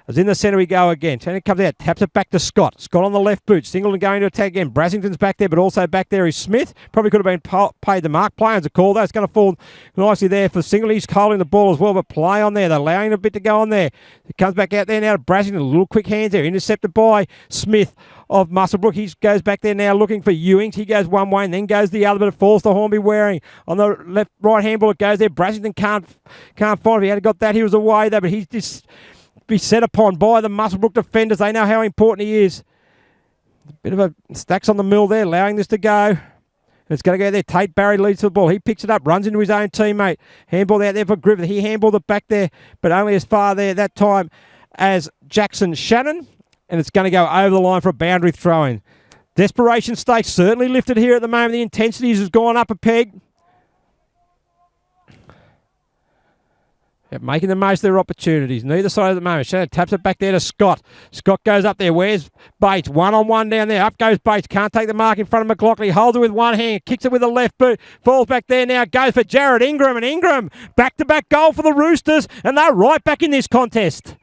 As in the centre we go again. Tanner comes out, taps it back to Scott. Scott on the left boot. Singleton going to attack again. Brassington's back there, but also back there is Smith. Probably could have been paid the mark. Play on's a call, though. It's going to fall nicely there for Singleton. He's holding the ball as well, but play on there. They're allowing a bit to go on there. It comes back out there now to Brassington. A little quick hands there. Intercepted by Smith of Muswellbrook. He goes back there now looking for Ewings. He goes one way and then goes the other, but it falls to Hornby Waring. On the right hand ball, it goes there. Brassington can't find it. If he had got that, he was away there, but he's just be set upon by the Muswellbrook defenders. They know how important he is. A bit of a stacks on the mill there, allowing this to go. It's going to go there. Tate Barry leads to the ball. He picks it up, runs into his own teammate. Handball out there for Griffith. He handballed it back there, but only as far there that time as Jackson Shannon. And it's going to go over the line for a boundary throw-in. Desperation stakes certainly lifted here at the moment. The intensity has gone up a peg. Making the most of their opportunities. Neither side at the moment. Shannon taps it back there to Scott. Scott goes up there. Where's Bates? One-on-one down there. Up goes Bates. Can't take the mark in front of McLaughlin. Holds it with one hand. Kicks it with the left boot. Falls back there now. Goes for Jared Ingram. And Ingram, back-to-back goal for the Roosters. And they're right back in this contest.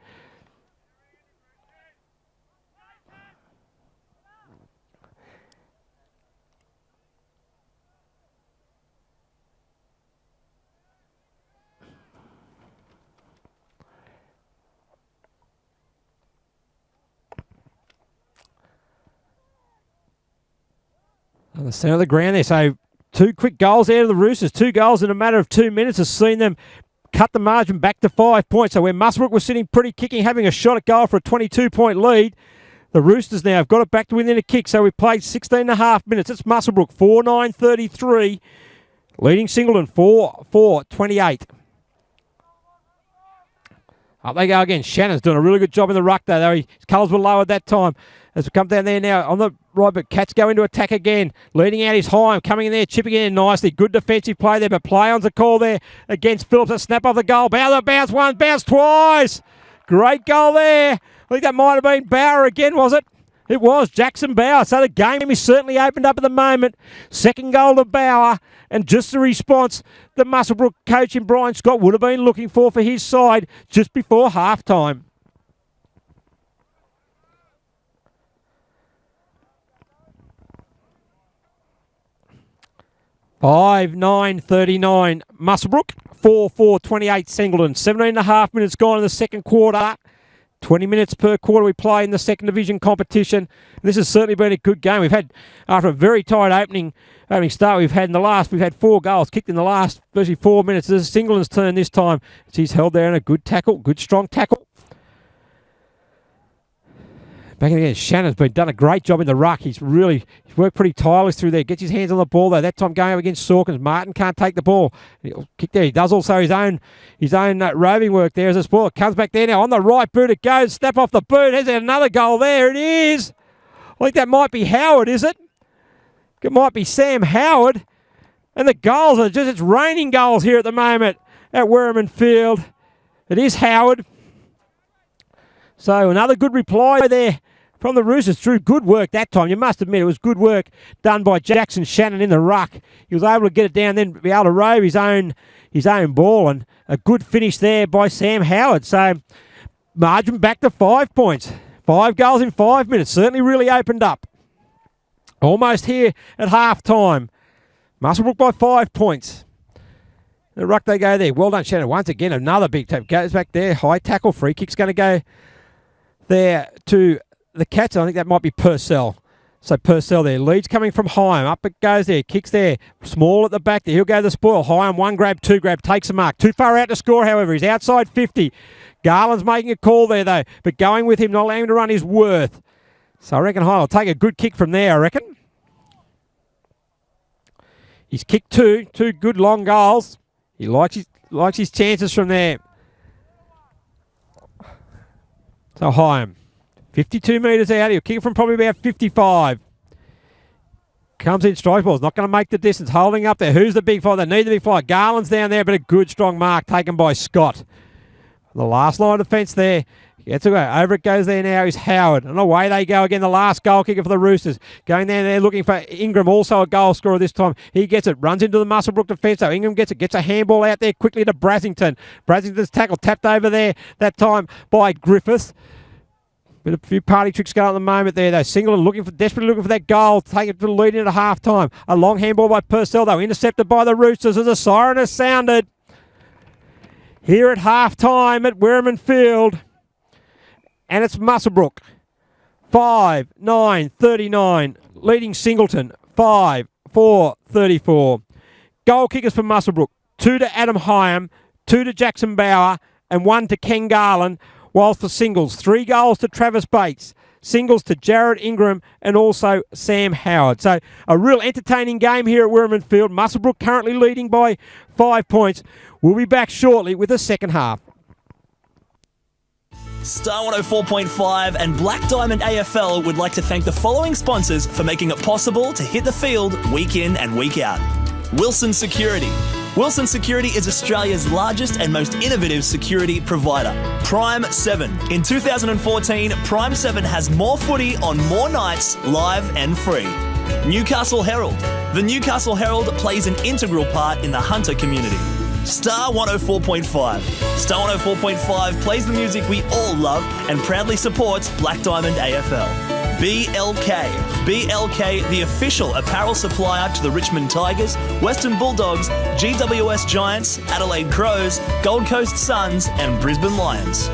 On the centre of the ground there. So 2 quick goals out of the Roosters. 2 goals in a matter of 2 minutes has seen them cut the margin back to 5 points. So where Muswellbrook was sitting pretty kicking, having a shot at goal for a 22-point lead, the Roosters now have got it back to within a kick. So we've played 16 and a half minutes. It's Muswellbrook 4-9-33, leading Singleton 4-4-28. Up they go again. Shannon's doing a really good job in the ruck though. His colours were low at that time. As we come down there now on the right, but Cats go into attack again. Leading out is Heim, coming in there, chipping in nicely. Good defensive play there, but play on's a call there against Phillips. A snap off the goal. Bauer bounce once, bounce twice. Great goal there. I think that might have been Bauer again, was it? It was Jackson Bauer. So the game is certainly opened up at the moment. Second goal to Bauer. And just the response the Muswellbrook coach in Brian Scott would have been looking for his side just before half-time. Five, 9:39. Muswellbrook, 4-4-28 Singleton. 17 and a half minutes gone in the second quarter. 20 minutes per quarter we play in the second division competition. This has certainly been a good game. We've had, after a very tight opening start, we've had 4 goals kicked in the last virtually 4 minutes. This is Singleton's turn this time. He's held there in a good tackle, good strong tackle. Back again, Shannon's done a great job in the ruck. He's worked pretty tireless through there. Gets his hands on the ball though. That time going up against Sawkins. Martin can't take the ball. He'll kick there. He does also his own roving work there as a ball. It comes back there now on the right boot. It goes. Step off the boot. There's another goal there. It is. I think that might be Howard, is it? It might be Sam Howard. And the goals are it's raining goals here at the moment at Werriman Field. It is Howard. So another good reply there from the Roosters through good work that time. You must admit it was good work done by Jackson Shannon in the ruck. He was able to get it down, then be able to rove his own ball, and a good finish there by Sam Howard. So margin back to 5 points. 5 goals in 5 minutes. Certainly really opened up. Almost here at half time. Muswellbrook by 5 points. The ruck they go there. Well done, Shannon. Once again, another big tap. Goes back there. High tackle. Free kick's going to go there to the Cats. I think that might be Purcell. So Purcell there. Leads coming from Hyam. Up it goes there. Kicks there. Small at the back there. He'll go to the spoil. Hyam, 1 grab, 2 grab. Takes a mark. Too far out to score, however. He's outside 50. Garland's making a call there, though. But going with him, not allowing him to run, is worth. So I reckon Hyam will take a good kick from there, I reckon. He's kicked 2 good long goals. He likes his chances from there. So Hyam, 52 metres out. He'll kick it from probably about 55. Comes in, strike ball's not going to make the distance. Holding up there. Who's the big fly? They need the big fly. Garland's down there, but a good strong mark taken by Scott. The last line of defence there. Gets away. Over it goes there now is Howard. And away they go again. The last goal kicker for the Roosters. Going down there looking for Ingram, also a goal scorer this time. He gets it. Runs into the Muswellbrook defence. So Ingram gets it. Gets a handball out there quickly to Brassington. Brassington's tackle tapped over there that time by Griffith. Bit a few party tricks going on at the moment there, though. Singleton desperately looking for that goal. Take it to the lead into half time. A long handball by Purcell, though. Intercepted by the Roosters as a siren has sounded. Here at half time at Werriman Field. And it's Muswellbrook. 5-9-39. Leading Singleton. 5-4-34. Goal kickers for Muswellbrook. 2 to Adam Hyam. 2 to Jackson Bauer. And 1 to Ken Garland. Whilst for singles, 3 goals to Travis Bates. Singles to Jared Ingram and also Sam Howard. So a real entertaining game here at Werriman Field. Muswellbrook currently leading by 5 points. We'll be back shortly with the second half. Star 104.5 and Black Diamond AFL would like to thank the following sponsors for making it possible to hit the field week in and week out. Wilson Security. Wilson Security is Australia's largest and most innovative security provider. Prime 7. In 2014, Prime 7 has more footy on more nights, live and free. Newcastle Herald. The Newcastle Herald plays an integral part in the hunter community. Star 104.5. Star 104.5 plays the music we all love and proudly supports Black Diamond AFL. BLK. BLK, the official apparel supplier to the Richmond Tigers, Western Bulldogs, GWS Giants, Adelaide Crows, Gold Coast Suns and Brisbane Lions.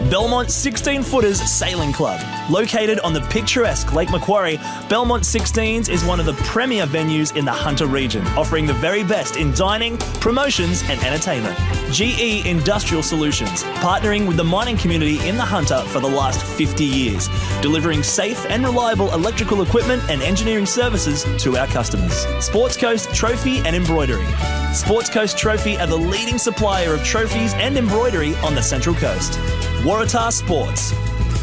Belmont 16-Footers Sailing Club. Located on the picturesque Lake Macquarie, Belmont 16s is one of the premier venues in the Hunter region, offering the very best in dining, promotions and entertainment. GE Industrial Solutions, partnering with the mining community in the Hunter for the last 50 years, delivering safe and reliable electrical equipment and engineering services to our customers. Sports Coast Trophy and Embroidery. Sports Coast Trophy are the leading supplier of trophies and embroidery on the Central Coast. Waratah Sports.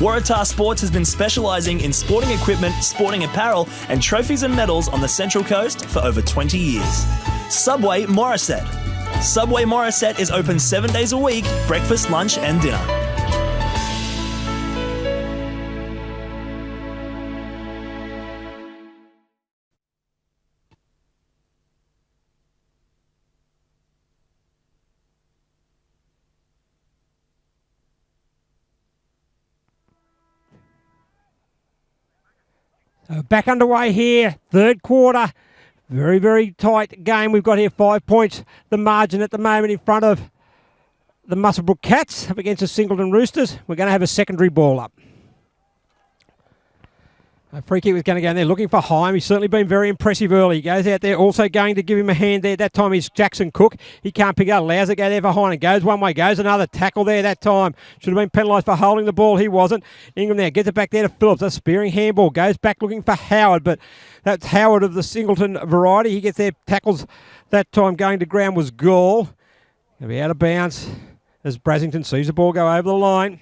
Waratah Sports has been specialising in sporting equipment, sporting apparel and trophies and medals on the Central Coast for over 20 years. Subway Morisset. Subway Morisset is open 7 days a week, breakfast, lunch and dinner. Back underway here, third quarter. Very, very tight game. We've got here 5 points, the margin at the moment in front of the Muswellbrook Cats up against the Singleton Roosters. We're going to have a secondary ball up. A free kick was going to go in there looking for Hyam. He's certainly been very impressive early. He goes out there also going to give him a hand there. That time is Jackson Cook. He can't pick it up. Allows it to go there for Hyam. Goes one way. Goes another tackle there that time. Should have been penalised for holding the ball. He wasn't. Ingram there gets it back there to Phillips. A spearing handball. Goes back looking for Howard. But that's Howard of the Singleton variety. He gets there. Tackles that time going to ground was Gall. Going to be out of bounds as Brassington sees the ball go over the line.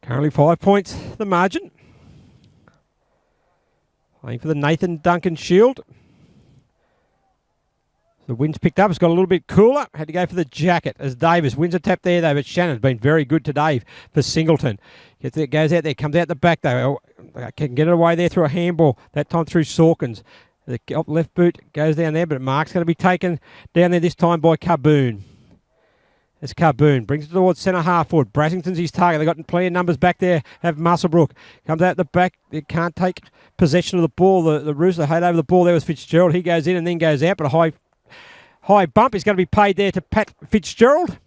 Currently 5 points, the margin. Playing for the Nathan Duncan Shield. The wind's picked up. It's got a little bit cooler. Had to go for the jacket as Davis wins a tap there, though. But Shannon's been very good today for Singleton. Gets there, goes out there, comes out the back, though. Can get it away there through a handball. That time through Sawkins. The left boot goes down there, but Mark's going to be taken down there this time by Carboon. It's Carboon. Brings it towards centre half forward. Brassington's his target. They've got plenty of numbers back there. Have Muswellbrook. Comes out the back. They can't take possession of the ball. The Rooster had over the ball. There was Fitzgerald. He goes in and then goes out. But a high bump is going to be paid there to Pat Fitzgerald.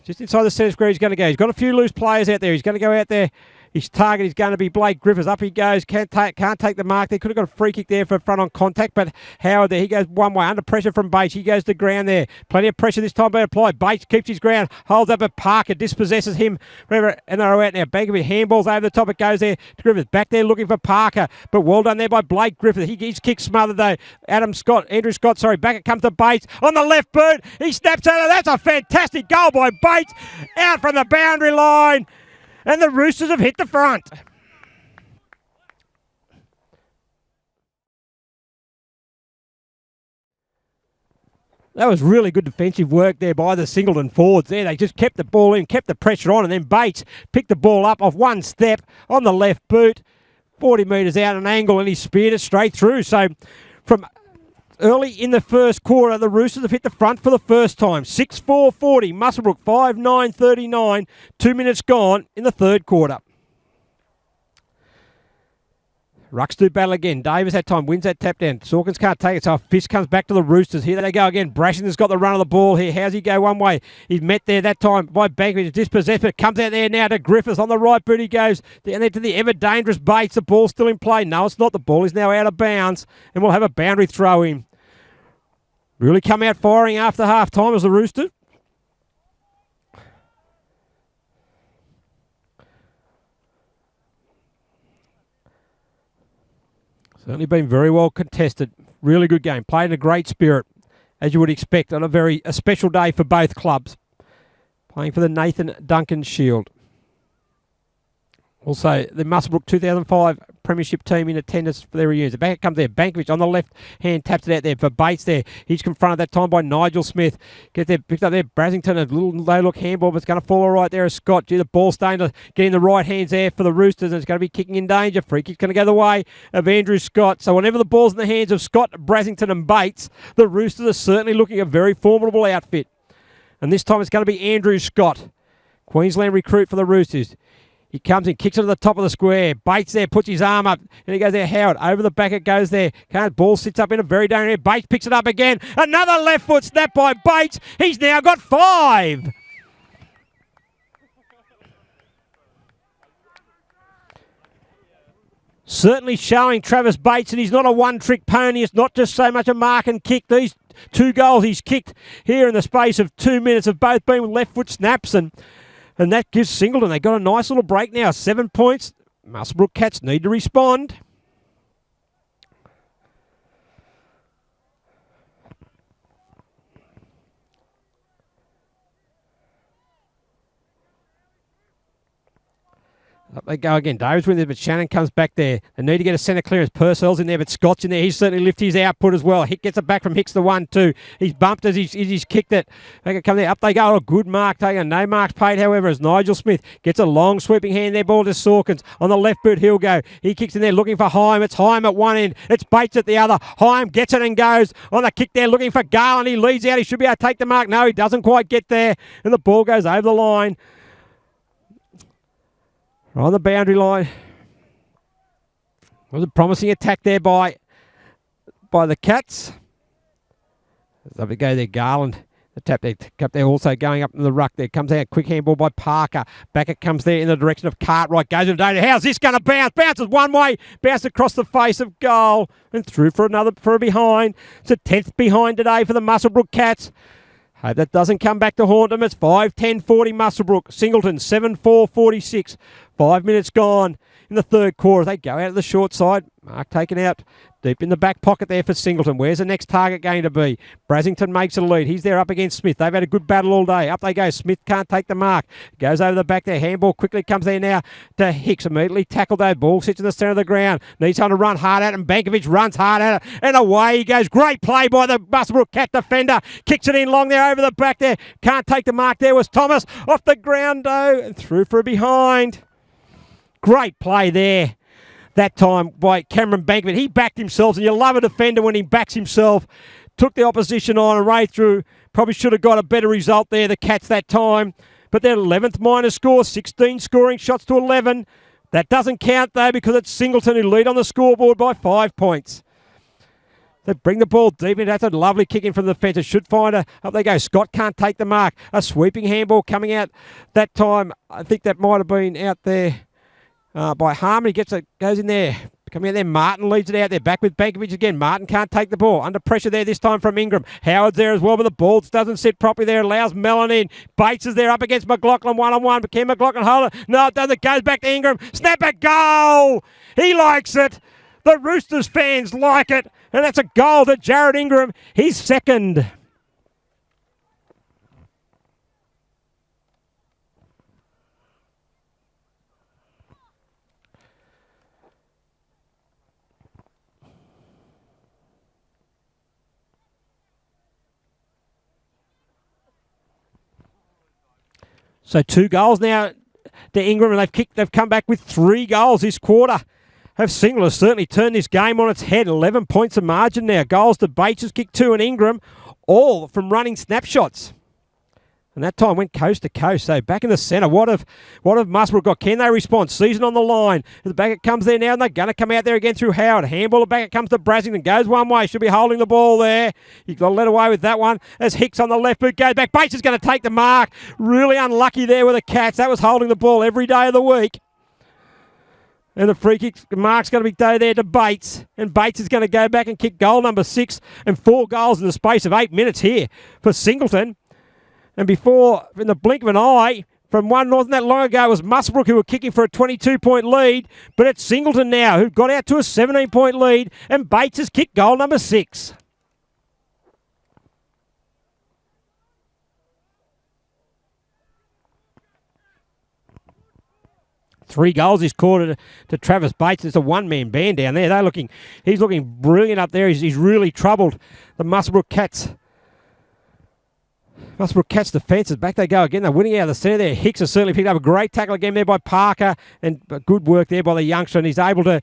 Just inside the centre square he's going to go. He's got a few loose players out there. He's going to go out there. His target is going to be Blake Griffiths. Up he goes. Can't take the mark. They could have got a free kick there for front on contact, but Howard there. He goes one way. Under pressure from Bates. He goes to ground there. Plenty of pressure this time being applied. Bates keeps his ground. Holds up, but Parker dispossesses him. And they're out now. Bankovic handballs over the top. It goes there to Griffiths. Back there looking for Parker, but well done there by Blake Griffiths. His kick smothered though. Andrew Scott, back it comes to Bates. On the left boot. He snaps out of. That's a fantastic goal by Bates. Out from the boundary line. And the Roosters have hit the front. That was really good defensive work there by the Singleton forwards there. They just kept the ball in, kept the pressure on, and then Bates picked the ball up off one step on the left boot, 40 metres out an angle, and he speared it straight through. So from early in the first quarter, the Roosters have hit the front for the first time. 6-4-40, Muswellbrook 5-9-39, 2 minutes gone in the third quarter. Rucks do battle again. Davis that time wins that tap down. Sawkins can't take it, so a fist comes back to the Roosters. Here they go again. Brashington's got the run of the ball here. How's he go one way? He's met there that time by Bankovic. Dispossessed, but comes out there now to Griffiths. On the right boot he goes. Down there to the ever-dangerous Bates. The ball's still in play. No, it's not. The ball is now out of bounds, and we'll have a boundary throw in. Really come out firing after half-time as the Roosters. Certainly been very well contested. Really good game. Played in a great spirit, as you would expect, on a special day for both clubs. Playing for the Nathan Duncan Shield. Also, the Muswellbrook 2005 Premiership team in attendance for their reunions. Back it comes there. Bankovic on the left hand taps it out there for Bates there. He's confronted that time by Nigel Smith. Get there, picked up there. Brasington, a little low look handball, but it's going to fall all right there as Scott. The ball starting to get in the right hands there for the Roosters, and it's going to be kicking in danger. Free kick's going to go the way of Andrew Scott. So whenever the ball's in the hands of Scott, Brasington and Bates, the Roosters are certainly looking a very formidable outfit. And this time it's going to be Andrew Scott, Queensland recruit for the Roosters. He comes in, kicks it to the top of the square. Bates there, puts his arm up, and he goes there. Howard over the back it goes there. Ball sits up in a very dangerous area. Bates picks it up again. Another left foot snap by Bates. He's now got 5. Certainly showing Travis Bates, and he's not a one-trick pony. It's not just so much a mark and kick. These 2 goals he's kicked here in the space of 2 minutes have both been with left foot snaps, and that gives Singleton. They got a nice little break now. 7 points. Muswellbrook Cats need to respond. Up they go again. Davis wins it, but Shannon comes back there. They need to get a centre clearance. Purcell's in there, but Scott's in there. He's certainly lifted his output as well. Hick gets it back from Hicks to 1-2. He's bumped as he's kicked it. They can come there. Up they go. A good mark taken. No marks paid, however, as Nigel Smith gets a long sweeping hand there. Ball to Sawkins. On the left boot, he'll go. He kicks in there looking for Heim. It's Heim at one end. It's Bates at the other. Heim gets it and goes. On the kick there looking for Garland. He leads out. He should be able to take the mark. No, he doesn't quite get there. And the ball goes over the line. On the boundary line. Was a promising attack there by the Cats. Up we go there, Garland. The tap there also going up in the ruck there. Comes out, quick handball by Parker. Back it comes there in the direction of Cartwright. Goes into danger. How's this going to bounce? Bounces one way. Bounces across the face of goal. And through for a behind. It's a 10th behind today for the Muswellbrook Cats. Hope that doesn't come back to haunt them. It's 5-10-40 Muswellbrook. Singleton 7-4-46. 5 minutes gone in the third quarter. They go out of the short side. Mark taken out deep in the back pocket there for Singleton. Where's the next target going to be? Brasington makes a lead. He's there up against Smith. They've had a good battle all day. Up they go. Smith can't take the mark. Goes over the back there. Handball quickly comes there now to Hicks. Immediately tackled though. Ball sits in the centre of the ground. Needs time to run hard at it. And Bankovic runs hard at it. And away he goes. Great play by the Muswellbrook Cat defender. Kicks it in long there over the back there. Can't take the mark. There was Thomas off the ground though. And through for a behind. Great play there. That time by Cameron Bankman. He backed himself, and you love a defender when he backs himself. Took the opposition on and right through. Probably should have got a better result there, the Cats, that time. But their 11th minor score, 16 scoring shots to 11. That doesn't count, though, because it's Singleton who lead on the scoreboard by 5 points. They bring the ball deep in. That's a lovely kick in from the fence. It should find a... Up they go. Scott can't take the mark. A sweeping handball coming out that time. I think that might have been out there by Harmony. Goes in there. Coming out there. Martin leads it out there. Back with Bankovic again. Martin can't take the ball. Under pressure there this time from Ingram. Howard's there as well, but the ball doesn't sit properly there. Allows Mellon in. Bates is there up against McLaughlin one-on-one. But can McLaughlin hold it? No, it doesn't. Goes back to Ingram. Snap back. Goal! He likes it. The Roosters fans like it. And that's a goal to Jared Ingram. He's second. So 2 goals now to Ingram, and they've come back with 3 goals this quarter. Have Singler certainly turned this game on its head. 11 points of margin now. Goals to Bates, has kicked 2, and Ingram, all from running snapshots. And that time went coast to coast. So back in the centre, what have Muswellbrook got? Can they respond? Season on the line. The back it comes there now, and they're going to come out there again through Howard. Handball back it comes to Brassington. Goes one way. Should be holding the ball there. You've got to let away with that one. As Hicks on the left boot goes back. Bates is going to take the mark. Really unlucky there with the Cats. That was holding the ball every day of the week. And the free kick mark's going to be there to Bates. And Bates is going to go back and kick goal number 6. And 4 goals in the space of 8 minutes here for Singleton. And before, in the blink of an eye, from one wasn't that long ago, it was Muswellbrook who were kicking for a 22-point lead. But it's Singleton now who got out to a 17-point lead. And Bates has kicked goal number 6. Three goals this quarter to Travis Bates. It's a one-man band down there. He's looking brilliant up there. He's really troubled the Muswellbrook Cats. Muswellbrook Cats defences. Back they go again. They're winning out of the centre there. Hicks has certainly picked up a great tackle again there by Parker. And good work there by the youngster. And he's able to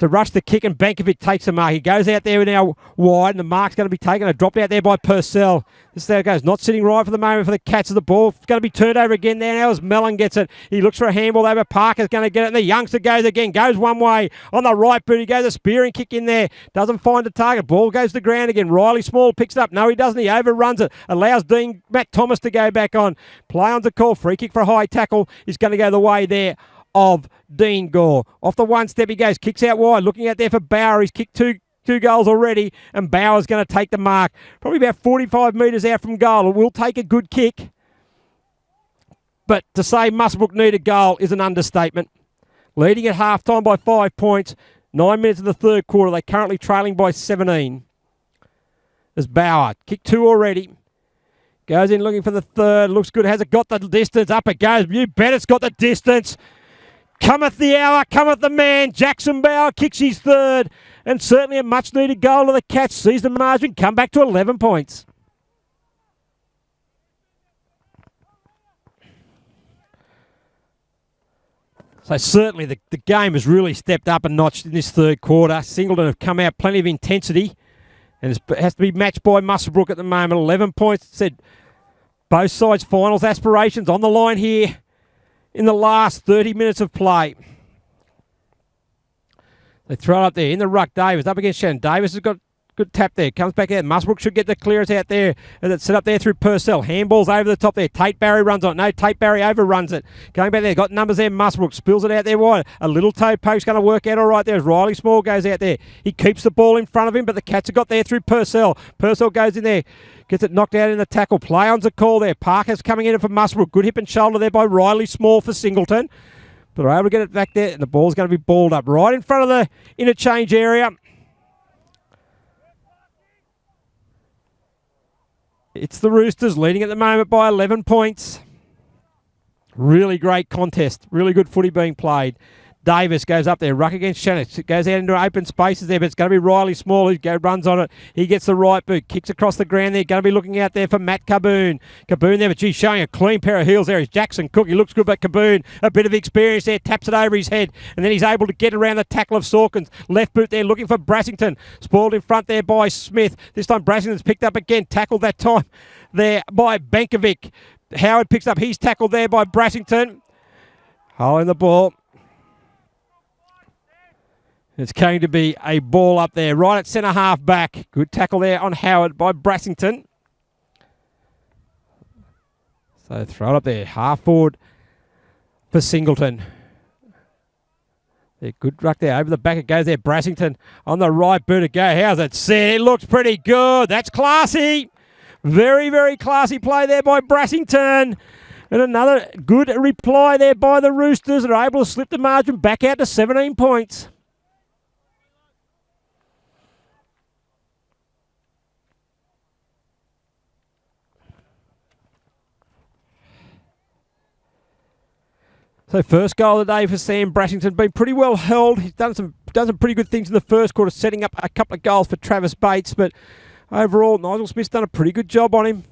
rush the kick, and Bankovic takes the mark. He goes out there now wide, and the mark's going to be taken. A drop out there by Purcell. This there goes. Not sitting right for the moment for the Cats. The ball going to be turned over again there now as Mellon gets it. He looks for a handball over. Parker's going to get it, and the youngster goes again. Goes one way on the right boot. He goes a spearing kick in there. Doesn't find the target. Ball goes to the ground again. Riley Small picks it up. No, he doesn't. He overruns it. Allows Matt Thomas to go back on. Play on's a call. Free kick for a high tackle. He's going to go the way there of Dean Gore. Off the one step he goes, kicks out wide, looking out there for Bauer. He's kicked two goals already, and Bauer's going to take the mark. Probably about 45 metres out from goal. It will take a good kick. But to say Muswellbrook need a goal is an understatement. Leading at half-time by 5 points. 9 minutes of the third quarter. They're currently trailing by 17. As Bauer, kicked 2 already. Goes in looking for the third. Looks good. Has it got the distance? Up it goes. You bet it's got the distance. Cometh the hour, cometh the man. Jackson Bauer kicks his third. And certainly a much-needed goal to the Cats. Sees the margin come back to 11 points. So certainly the game has really stepped up a notch in this third quarter. Singleton have come out plenty of intensity. And it has to be matched by Muswellbrook at the moment. 11 points. Said both sides' finals aspirations on the line here in the last 30 minutes of play. They throw it up there in the ruck. Davis up against Shannon. Davis has got good tap there. Comes back out. Muswellbrook should get the clearance out there. And it's set up there through Purcell. Handballs over the top there. Tate Barry runs on it. No, Tate Barry overruns it. Going back there. Got numbers there. Muswellbrook spills it out there wide. A little toe poke's going to work out all right there as Riley Small goes out there. He keeps the ball in front of him, but the Cats have got there through Purcell. Purcell goes in there. Gets it knocked out in the tackle. Play on's a call there. Parker's coming in for Muswellbrook. Good hip and shoulder there by Riley Small for Singleton. But they're able to get it back there, and the ball's going to be balled up right in front of the interchange area. It's the Roosters leading at the moment by 11 points. Really great contest. Really good footy being played. Davis goes up there, ruck against Shannon. Goes out into open spaces there, but it's going to be Riley Small who runs on it. He gets the right boot, kicks across the ground there. Going to be looking out there for Matt Caboon. Caboon there, but geez, showing a clean pair of heels there is Jackson Cook. He looks good, but Caboon, a bit of experience there, taps it over his head, and then he's able to get around the tackle of Sawkins. Left boot there, looking for Brassington. Spoiled in front there by Smith. This time Brassington's picked up again, tackled that time there by Bankovic. Howard picks up his tackle there by Brassington. Holding the ball. It's going to be a ball up there, right at centre half back. Good tackle there on Howard by Brassington. So throw it up there, half forward for Singleton. They're good ruck there, over the back it goes there. Brassington on the right boot to go. How's it set? It looks pretty good. That's classy. Very, very classy play there by Brassington. And another good reply there by the Roosters that are able to slip the margin back out to 17 points. So first goal of the day for Sam Brassington. Been pretty well held. He's done some pretty good things in the first quarter, setting up a couple of goals for Travis Bates. But overall, Nigel Smith's done a pretty good job on him.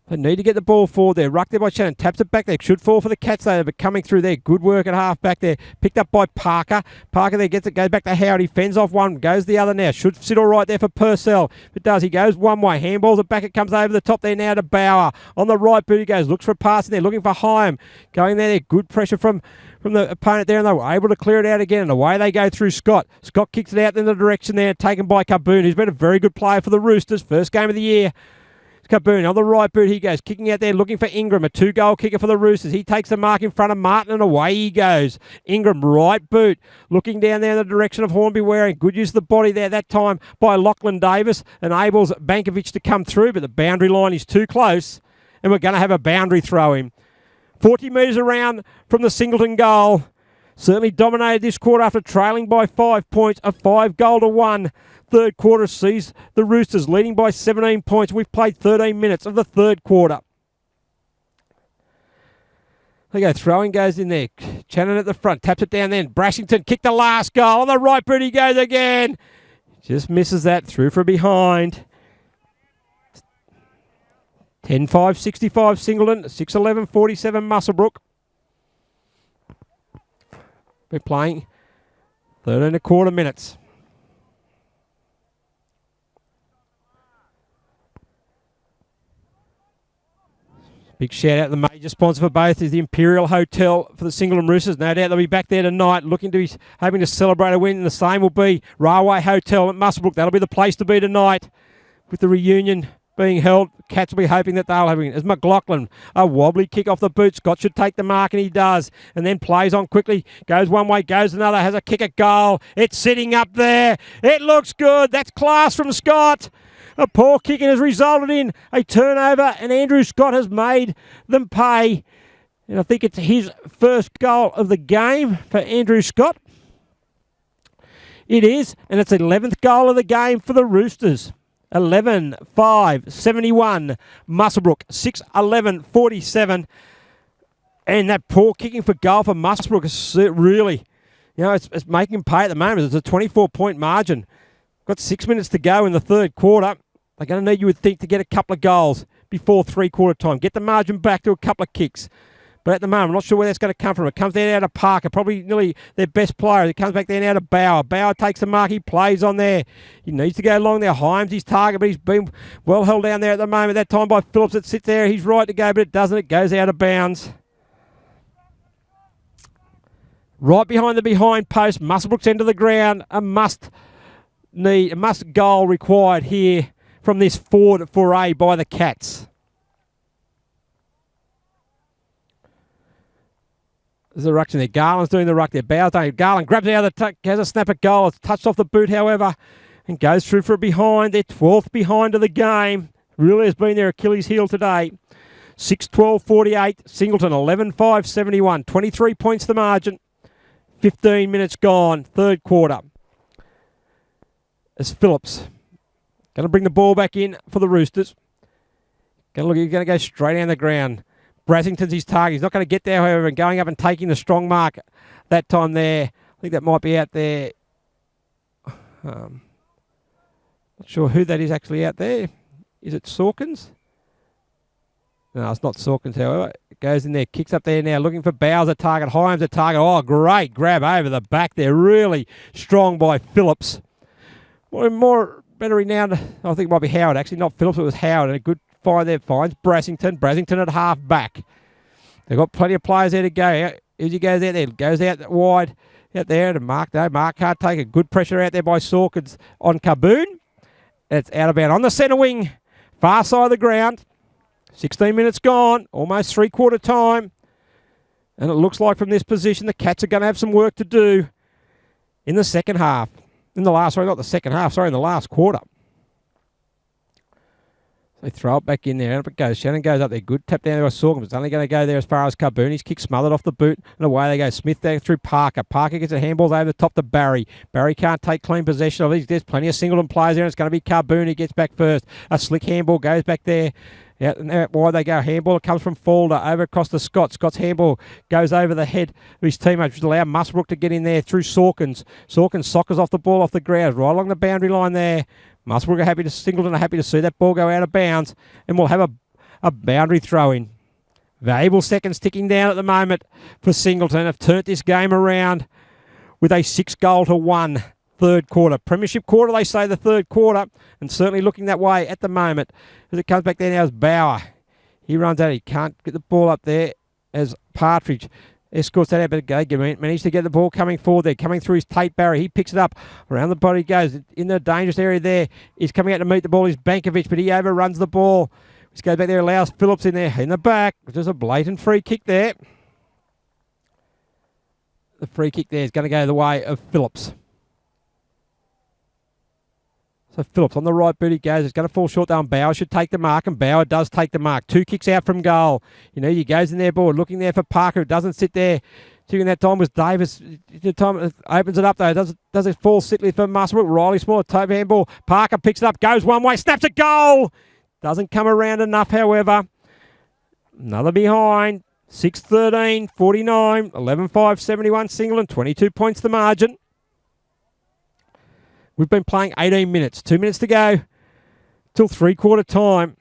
They need to get the ball forward there. Ruck there by Shannon. Taps it back there. Should fall for the Cats there, but coming through there. Good work at half back there. Picked up by Parker. Parker there gets it. Goes back to Howard. He fends off one. Goes the other now. Should sit all right there for Purcell. If it does, he goes one way. Handballs it back. It comes over the top there now to Bauer. On the right boot he goes. Looks for a pass in there. Looking for Hyam. Going there. Good pressure from the opponent there, and they were able to clear it out again, and away they go through Scott. Scott kicks it out in the direction there, taken by Caboon, who's been a very good player for the Roosters. First game of the year. Caboon on the right boot, he goes, kicking out there, looking for Ingram, a 2-goal kicker for the Roosters. He takes the mark in front of Martin, and away he goes. Ingram, right boot, looking down there in the direction of Hornby Waring. Good use of the body there that time by Lachlan Davis, enables Bankovic to come through, but the boundary line is too close, and we're going to have a boundary throw in. 40 metres around from the Singleton goal. Certainly dominated this quarter after trailing by 5 points, a 5-goal-to-1. Third quarter sees the Roosters leading by 17 points. We've played 13 minutes of the third quarter. There you go, throwing goes in there. Channon at the front, taps it down then. Brassington kicked the last goal. On the right boot he goes again. Just misses that, through from behind. 10-5-65 Singleton, 6-11-47 Muswellbrook. We're playing 13 minutes. Big shout out to the major sponsor for both is the Imperial Hotel for the Singleton Roosters. No doubt they'll be back there tonight, hoping to celebrate a win. And the same will be Railway Hotel at Muswellbrook. That'll be the place to be tonight with the reunion being held. Cats will be hoping that they'll have it. As McLaughlin, a wobbly kick off the boot. Scott should take the mark, and he does. And then plays on quickly. Goes one way, goes another. Has a kick at goal. It's sitting up there. It looks good. That's class from Scott. A poor kicking has resulted in a turnover, and Andrew Scott has made them pay. And I think it's his first goal of the game for Andrew Scott. It is, and it's the 11th goal of the game for the Roosters. 11-5-71. Muswellbrook, 6-11-47. And that poor kicking for goal for Muswellbrook is really, it's making him pay at the moment. It's a 24-point margin. Got 6 minutes to go in the third quarter. They're going to need, you would think, to get a couple of goals before three-quarter time. Get the margin back to a couple of kicks. But at the moment, I'm not sure where that's going to come from. It comes down out of Parker, probably nearly their best player. It comes back down out of Bauer. Bauer takes the mark. He plays on there. He needs to go along there. Hyams his target, but he's been well held down there at the moment. That time by Phillips, it sits there. He's right to go, but it doesn't. It goes out of bounds. Right behind the behind post. Muswellbrook's end of the ground. A must goal required here from this forward foray by the Cats. There's a ruck in there. Garland's doing the ruck there. Bowers doing it. Garland grabs it out of the tuck, has a snap at goal. It's touched off the boot, however, and goes through for a behind. They're 12th behind of the game. Really has been their Achilles heel today. 6-12-48. Singleton 11-5-71. 23 points the margin. 15 minutes gone. Third quarter. As Phillips going to bring the ball back in for the Roosters. He's going to go straight down the ground. Brassington's his target. He's not going to get there, however, and going up and taking the strong mark that time there. I think that might be out there. Not sure who that is actually out there. Is it Sawkins? No, it's not Sawkins, however. It goes in there, kicks up there now, looking for Bowers a target. Hyams a target. Oh, great grab over the back there. Really strong by Phillips. Better renowned, I think it might be Howard, actually, not Phillips, it was Howard, and a good find there, finds Brassington at half back. They've got plenty of players there to go. As he goes out there, goes out wide out there to Mark. No, Mark can't take it. Good pressure out there by Sawkins on Kaboon. It's out of bounds on the centre wing, far side of the ground. 16 minutes gone, almost three-quarter time. And it looks like from this position, the Cats are going to have some work to do in the second half. In the last quarter. They throw it back in there. Up it goes. Shannon goes up there. Good tap down there by Sorghum. It's only going to go there as far as Kaboon. His kick smothered off the boot. And away they go. Smith there through Parker. Parker gets the handballs over the top to Barry. Barry can't take clean possession of it. There's plenty of Singleton players there. And it's going to be Kaboon who gets back first. A slick handball goes back there. Out and out wide they go. Handball comes from Falder over across to Scott. Scott's handball goes over the head of his teammate, which allowed Muswellbrook to get in there through Sawkins. Sawkins soccers off the ball off the ground, right along the boundary line there. Muswellbrook Singleton are happy to see that ball go out of bounds, and we'll have a boundary throw in. Valuable seconds ticking down at the moment for Singleton. Have turned this game around with a 6-goal-to-1 third quarter. Premiership quarter, they say, the third quarter, and certainly looking that way at the moment. As it comes back there now is Bauer. He runs out. He can't get the ball up there as Partridge escorts that out, but managed to get the ball coming forward there, coming through his Tate Barry. He picks it up. Around the body goes. In the dangerous area there. He's coming out to meet the ball. Is Bankovic, but he overruns the ball. Just goes back there, allows Phillips in there. In the back. There's a blatant free kick there. The free kick there is going to go the way of Phillips. So Phillips on the right boot he goes. It's going to fall short down. Bauer should take the mark, and Bauer does take the mark. 2 kicks out from goal. He goes in there, board, looking there for Parker, who doesn't sit there. Taking that time was Davis. The time opens it up though. Does it fall sickly for Muswellbrook? Riley Small, toe handball. Parker picks it up, goes one way, snaps a goal. Doesn't come around enough, however. Another behind. 6-13, 49, 11-5, 71 Singleton, 22 points the margin. We've been playing 18 minutes. 2 minutes to go till three-quarter time.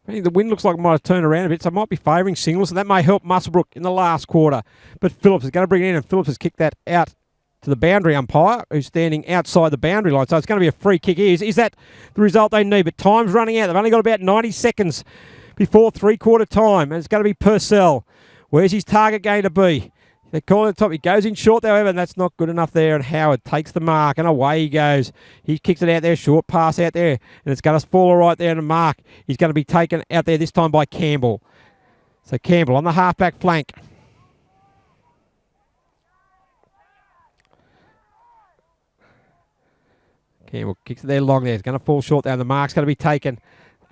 The wind looks like it might have turned around a bit, so it might be favouring Singleton, so that may help Muswellbrook in the last quarter. But Phillips is going to bring it in, and Phillips has kicked that out to the boundary umpire, who's standing outside the boundary line. So it's going to be a free kick. Is that the result they need? But time's running out. They've only got about 90 seconds before three-quarter time, and it's going to be Purcell. Where's his target going to be? They call it at the top. He goes in short, however, and that's not good enough there, and Howard takes the mark, and away he goes. He kicks it out there, short pass out there, and it's going to fall right there in the mark. He's going to be taken out there this time by Campbell. So Campbell on the half-back flank. Campbell kicks it there long there. It's going to fall short there. The mark's going to be taken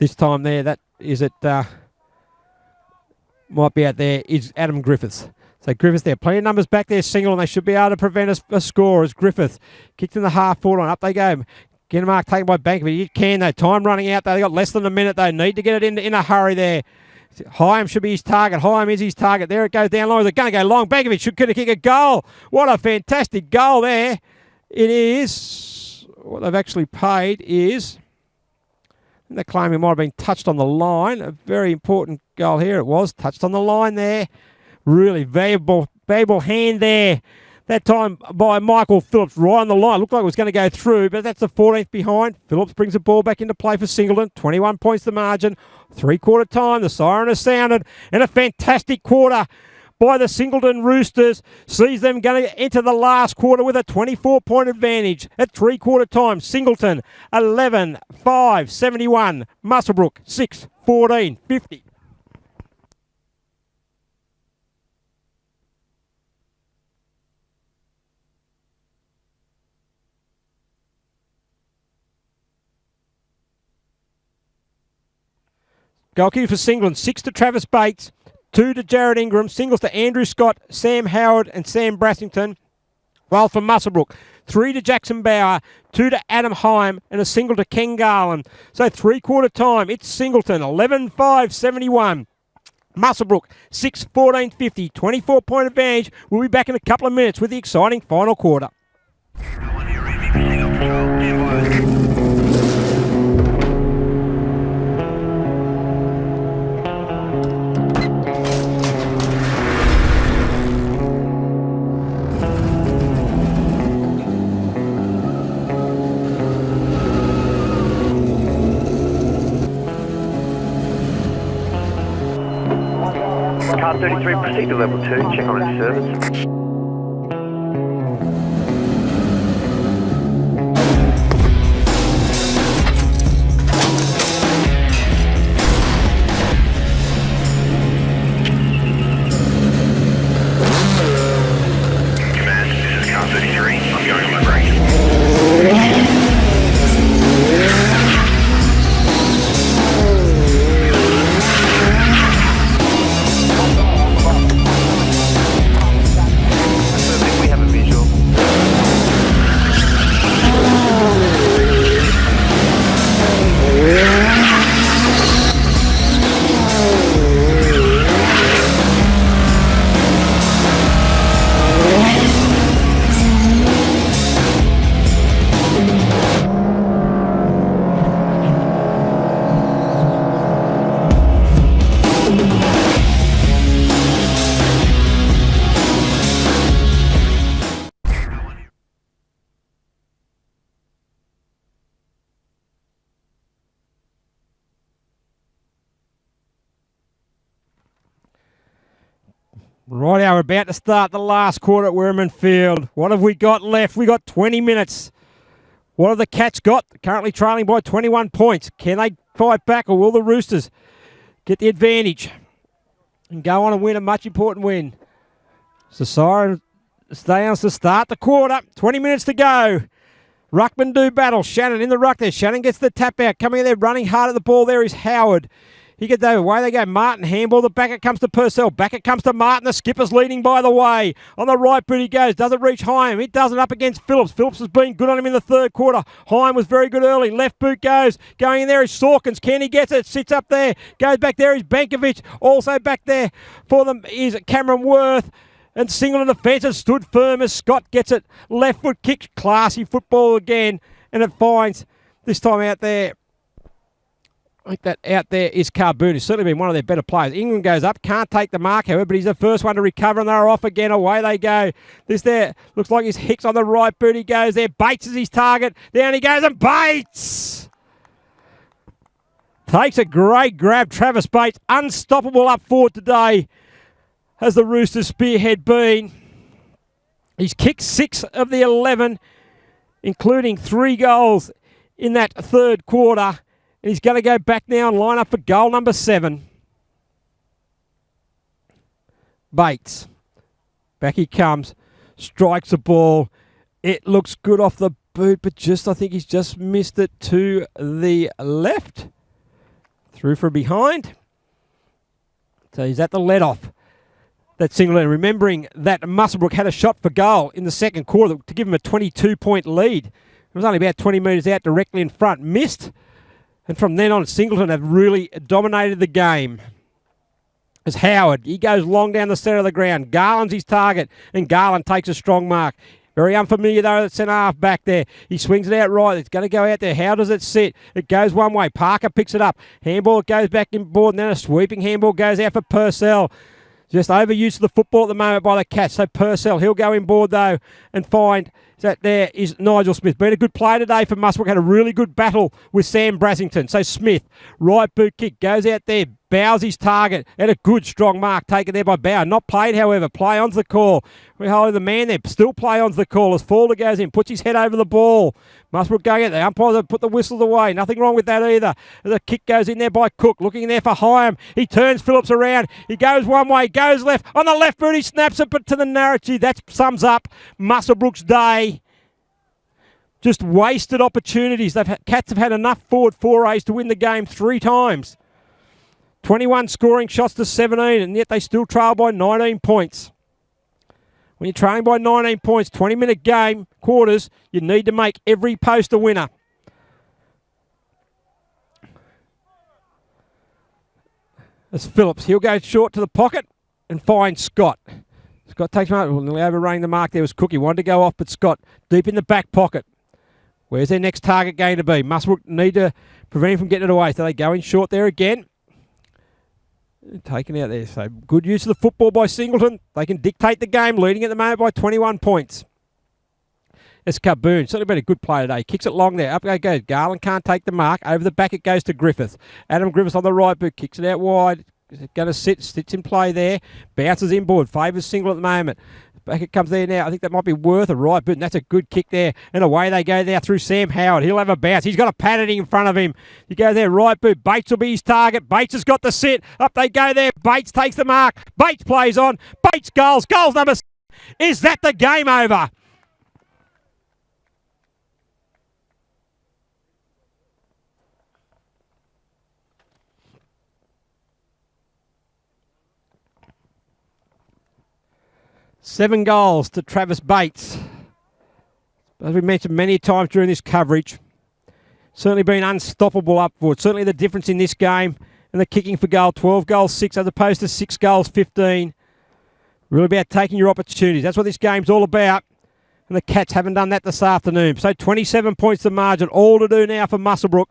this time there. That is it. Might be out there is Adam Griffiths. So Griffiths there. Plenty of numbers back there, single, and they should be able to prevent a score as Griffith kicked in the half-forward line. Up they go. Get a mark taken by Bankovic. You can though. Time running out though. They got less than a minute though. Need to get it in a hurry there. Hyam should be his target. Hyam is his target. There it goes down long. They're going to go long. Bankovic should kick a goal. What a fantastic goal there. It is. What they've actually paid is, they claim it might have been touched on the line. A very important goal here it was. Touched on the line there. Really valuable hand there. That time by Michael Phillips right on the line. Looked like it was going to go through, but that's the 14th behind. Phillips brings the ball back into play for Singleton. 21 points the margin. Three-quarter time. The siren has sounded. And a fantastic quarter by the Singleton Roosters sees them going to enter the last quarter with a 24-point advantage at three-quarter time. Singleton 11-5, 71. Muswellbrook 6-14, 50. Goal kick for Singleton, 6 to Travis Bates, 2 to Jared Ingram, singles to Andrew Scott, Sam Howard and Sam Brassington. While for Muswellbrook, 3 to Jackson Bauer, 2 to Adam Hyam and a single to Ken Garland. So three-quarter time, it's Singleton, 11-5, 71. Muswellbrook, 6-14, 50, 24-point advantage. We'll be back in a couple of minutes with the exciting final quarter. Car 33, proceed to level 2, check on its service. Command, this is car 33. I'm going on my break. We have a visual. Right, we're about to start the last quarter at Werman Field. What have we got left? We got 20 minutes. What have the Cats got? Currently trailing by 21 points. Can they fight back, or will the Roosters get the advantage and go on and win a much important win? So Siren stands to start the quarter. 20 minutes to go. Ruckman do battle. Shannon in the ruck there. Shannon gets the tap out. Coming in there, running hard at the ball there is Howard. He gets over. Away they go. Martin handball. The back it comes to Purcell. Back it comes to Martin. The skipper's leading by the way. On the right boot he goes. Does it reach Hyam? It doesn't, up against Phillips. Phillips has been good on him in the third quarter. Hyam was very good early. Left boot goes. Going in there is Sawkins. Can he get it? Sits up there. Goes back there is Bankovic. Also back there for them is Cameron Worth. And Singleton defence has stood firm as Scott gets it. Left foot kick. Classy football again. And it finds this time out there. I think that out there is Carboon. He's certainly been one of their better players. England goes up, can't take the mark, however, but he's the first one to recover, and they're off again. Away they go. This there looks like his Hicks on the right boot. He goes there. Bates is his target. Down he goes, and Bates takes a great grab. Travis Bates, unstoppable up forward today, has the Roosters spearhead been. He's kicked 6 of the 11, including 3 goals in that third quarter. And he's going to go back now and line up for goal number 7. Bates. Back he comes. Strikes the ball. It looks good off the boot, but I think he's just missed it to the left. Through from behind. So he's at the let-off. That Singleton. Remembering that Muswellbrook had a shot for goal in the second quarter to give him a 22-point lead. It was only about 20 metres out directly in front. Missed. And from then on, Singleton have really dominated the game. As Howard, he goes long down the centre of the ground. Garland's his target, and Garland takes a strong mark. Very unfamiliar, though, at centre half back there. He swings it out right. It's going to go out there. How does it sit? It goes one way. Parker picks it up. Handball goes back in board, and then a sweeping handball goes out for Purcell. Just overuse of the football at the moment by the Cats. So Purcell, he'll go in board, though, and find that there is Nigel Smith. Been a good player today for Muswellbrook. Had a really good battle with Sam Brassington. So Smith, right boot kick, goes out there, bows his target. Had a good, strong mark taken there by Bauer. Not played, however. Play on's the call. We're holding the man there. Still play on's the call as Falder goes in, puts his head over the ball. Muswellbrook going out there. Umpires put the whistles away. Nothing wrong with that either. The kick goes in there by Cook. Looking in there for Hyam. He turns Phillips around. He goes one way, goes left. On the left boot, he snaps it, but to the narrative. That sums up Muswellbrook's day. Just wasted opportunities. Cats have had enough forward forays to win the game 3 times. 21 scoring shots to 17, and yet they still trail by 19 points. When you're trailing by 19 points, 20-minute game, quarters, you need to make every post a winner. As Phillips, he'll go short to the pocket and find Scott. Scott takes him out. Nearly overrunning the mark there was Cook. He wanted to go off, but Scott deep in the back pocket. Where's their next target going to be? Muswellbrook need to prevent him from getting it away. So they go in short there again. Taken out there. So good use of the football by Singleton. They can dictate the game, leading at the moment by 21 points. It's Carboon. Certainly been a good play today. Kicks it long there. Up it goes. Garland can't take the mark. Over the back it goes to Griffith. Adam Griffith on the right boot. Kicks it out wide. going to sits in play there. Bounces inboard. Favours single at the moment. Back it comes there now. I think that might be worth a right boot, and that's a good kick there. And away they go there through Sam Howard. He'll have a bounce. He's got a padding in front of him. You go there, right boot. Bates will be his target. Bates has got the sit. Up they go there. Bates takes the mark. Bates plays on. Bates goals. Goals number 6. Is that the game over? Seven goals to Travis Bates. As we mentioned many times during this coverage, certainly been unstoppable upwards. Certainly the difference in this game and the kicking for goal, 12 goals, 6 as opposed to 6 goals, 15. Really about taking your opportunities. That's what this game's all about. And the Cats haven't done that this afternoon. So 27 points the margin. All to do now for Muswellbrook.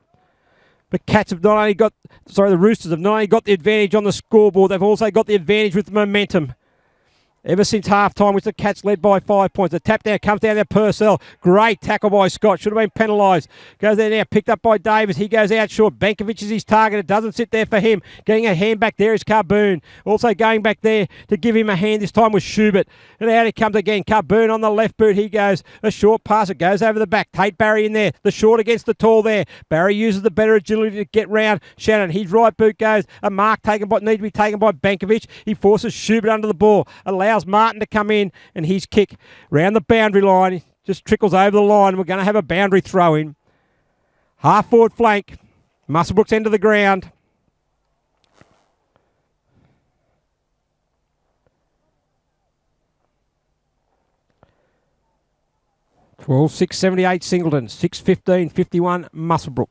The Cats have not only got, the Roosters have not only got the advantage on the scoreboard, they've also got the advantage with the momentum. Ever since half-time, which the Cats led by 5 points. The tap down comes down there, Purcell. Great tackle by Scott. Should have been penalised. Goes there now, picked up by Davis. He goes out short. Bankovic is his target. It doesn't sit there for him. Getting a hand back there is Carboon. Also going back there to give him a hand. This time with Schubert. And out he comes again. Carboon on the left boot. He goes. A short pass. It goes over the back. Tate Barry in there. The short against the tall there. Barry uses the better agility to get round Shannon. His right boot goes. A mark taken by, need to be taken by Bankovic. He forces Schubert under the ball. Allows Martin to come in, and his kick round the boundary line just trickles over the line. We're going to have a boundary throw in. Half forward flank. Muswellbrook's end of the ground. Twelve 678 Singleton, 6:15 51 Muswellbrook.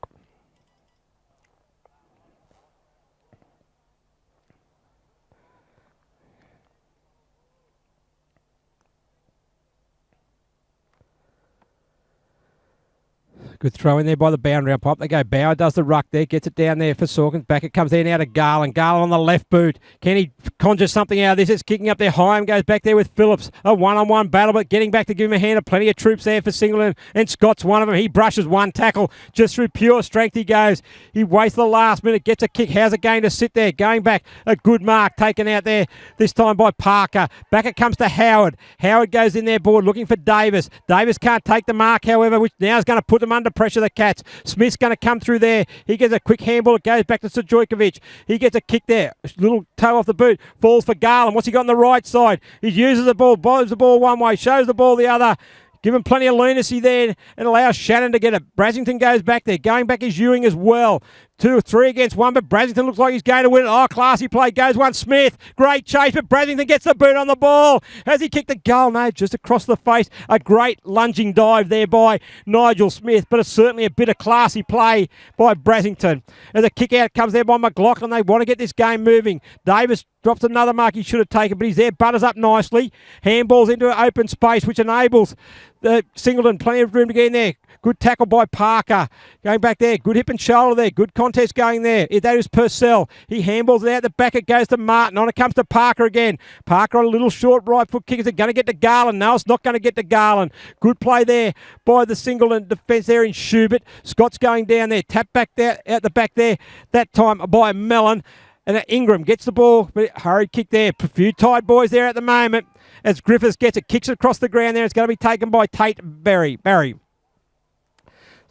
Good throw in there by the boundary up. They go. Bauer does the ruck there. Gets it down there for Sawkins. Back it comes there now to Garland. Garland on the left boot. Can he conjure something out of this? It's kicking up there. Hyam goes back there with Phillips. A one-on-one battle, but getting back to give him a hand. Plenty of troops there for Singleton. And Scott's one of them. He brushes one tackle. Just through pure strength he goes. He waits the last minute. Gets a kick. How's it going to sit there? Going back. A good mark taken out there. This time by Parker. Back it comes to Howard. Howard goes in there board looking for Davis. Davis can't take the mark, however, which now is going to put them under pressure, the Cats. Smith's going to come through there. He gets a quick handball. It goes back to Stojkovic. He gets a kick there. A little toe off the boot. Falls for Garland. What's he got on the right side? He uses the ball, blows the ball one way, shows the ball the other. Give him plenty of lunacy there and allows Shannon to get it. Brasington goes back there. Going back is Ewing as well. 2 or 3 against 1, but Brasington looks like he's going to win it. Oh, classy play. Goes one. Smith. Great chase, but Brasington gets the boot on the ball. Has he kicked the goal? No, just across the face. A great lunging dive there by Nigel Smith, but it's certainly a bit of classy play by Brasington. As a kick out comes there by McLaughlin. They want to get this game moving. Davis drops another mark he should have taken, but he's there. Butters up nicely. Handballs into an open space, which enables the Singleton plenty of room to get in there. Good tackle by Parker. Going back there. Good hip and shoulder there. Good contest going there. That is Purcell. He handballs it out the back. It goes to Martin. On it comes to Parker again. Parker on a little short right foot kick. Is it going to get to Garland? No, it's not going to get to Garland. Good play there by the Singleton defence there in Schubert. Scott's going down there. Tap back there, out the back there. That time by Mellon. And Ingram gets the ball. But hurried kick there. A few tied boys there at the moment. As Griffiths gets it. Kicks it across the ground there. It's going to be taken by Tate Barry.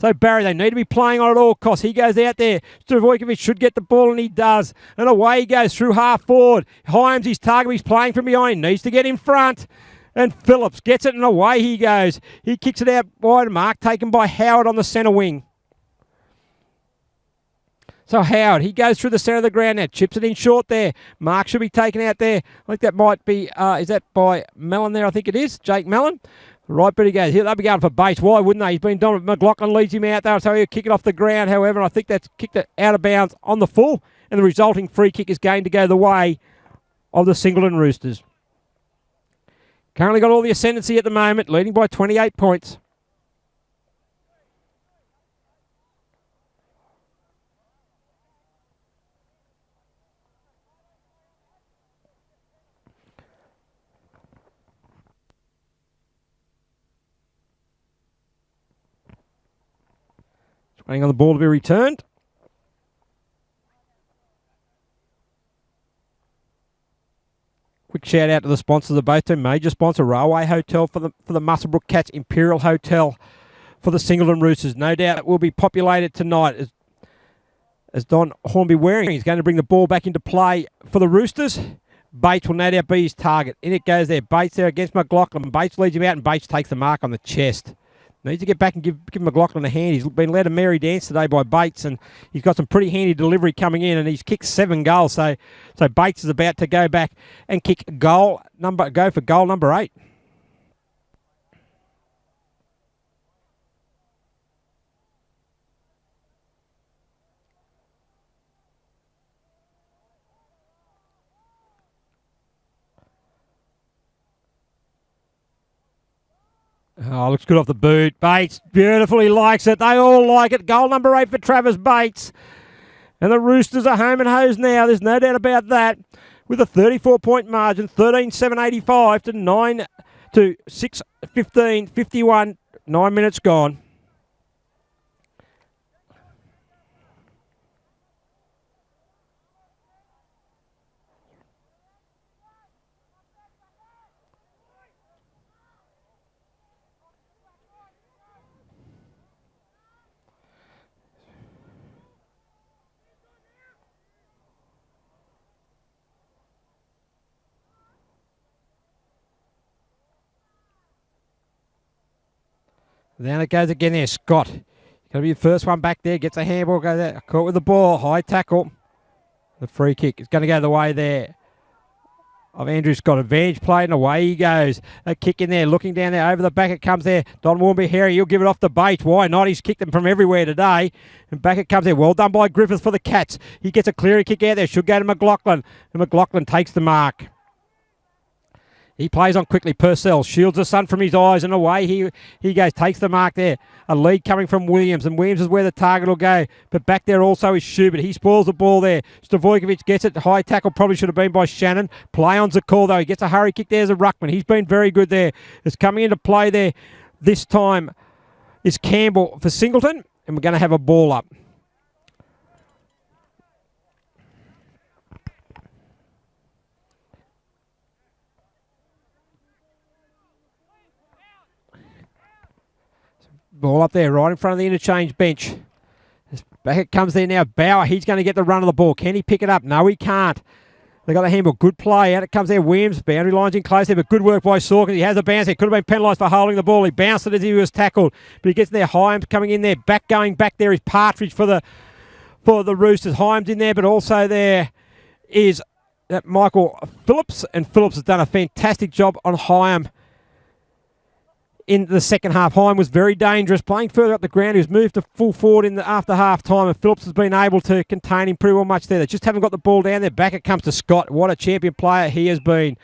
So Barry, they need to be playing on at all costs. He goes out there. Stojkovic should get the ball, and he does. And away he goes through half forward. Hyams his target. He's playing from behind. Needs to get in front. And Phillips gets it, and away he goes. He kicks it out wide. Mark taken by Howard on the centre wing. So Howard, he goes through the centre of the ground now. Chips it in short there. Mark should be taken out there. I think that might be, is that by Mellon there? I think it is. Jake Mellon. Right, but he goes. They'll be going for base. Why wouldn't they? He's been dominant. McLaughlin leads him out there, so he'll kick it off the ground. However, I think that's kicked it out of bounds on the full, and the resulting free kick is going to go the way of the Singleton Roosters. Currently got all the ascendancy at the moment, leading by 28 points. Waiting on the ball to be returned. Quick shout out to the sponsors of both teams. Major sponsor, Railway Hotel for the Muswellbrook Cats, Imperial Hotel for the Singleton Roosters. No doubt it will be populated tonight as Don Hornby Waring is going to bring the ball back into play for the Roosters. Bates will no doubt be his target. In it goes there. Bates there against McLaughlin. Bates leads him out and Bates takes the mark on the chest. Needs to get back and give McLaughlin a hand. He's been led a merry dance today by Bates, and he's got some pretty handy delivery coming in, and he's kicked 7 goals. So Bates is about to go back and go for goal number 8. Oh, looks good off the boot. Bates beautifully likes it. They all like it. Goal number 8 for Travis Bates. And the Roosters are home and hose now. There's no doubt about that. With a 34-point margin, 13-7-85 to 6-15-51. 9 minutes gone. Down it goes again there. Scott. Going to be the first one back there. Gets a handball. Goes there. Caught with the ball. High tackle. The free kick is going to go the way there of Andrew Scott. Advantage play and away he goes. A kick in there. Looking down there. Over the back it comes there. Don Warmby Harry. He'll give it off to Bates. Why not? He's kicked them from everywhere today. And back it comes there. Well done by Griffith for the Cats. He gets a clearing kick out there. Should go to McLaughlin. And McLaughlin takes the mark. He plays on quickly. Purcell shields the sun from his eyes and away he goes. Takes the mark there. A lead coming from Williams, and Williams is where the target will go. But back there also is Schubert. He spoils the ball there. Stavojkovic gets it. High tackle probably should have been by Shannon. Play on's a call though. He gets a hurry kick there as a ruckman. He's been very good there. It's coming into play there. This time is Campbell for Singleton, and we're going to have a ball up. Ball up there, right in front of the interchange bench. Back it comes there now. Bauer, he's going to get the run of the ball. Can he pick it up? No, he can't. They got the handball. Good play. Out it comes there. Williams, boundary lines in close there, but good work by Sawkins. He has a bounce there. Could have been penalised for holding the ball. He bounced it as he was tackled, but he gets there. Hyams coming in there. Going back there is Partridge for the Roosters. Hyams in there, but also there is Michael Phillips, and Phillips has done a fantastic job on Hyam. In the second half, Hyam was very dangerous, playing further up the ground. He was moved to full forward after half time, and Phillips has been able to contain him pretty well much there. They just haven't got the ball down there. Back it comes to Scott. What a champion player he has been.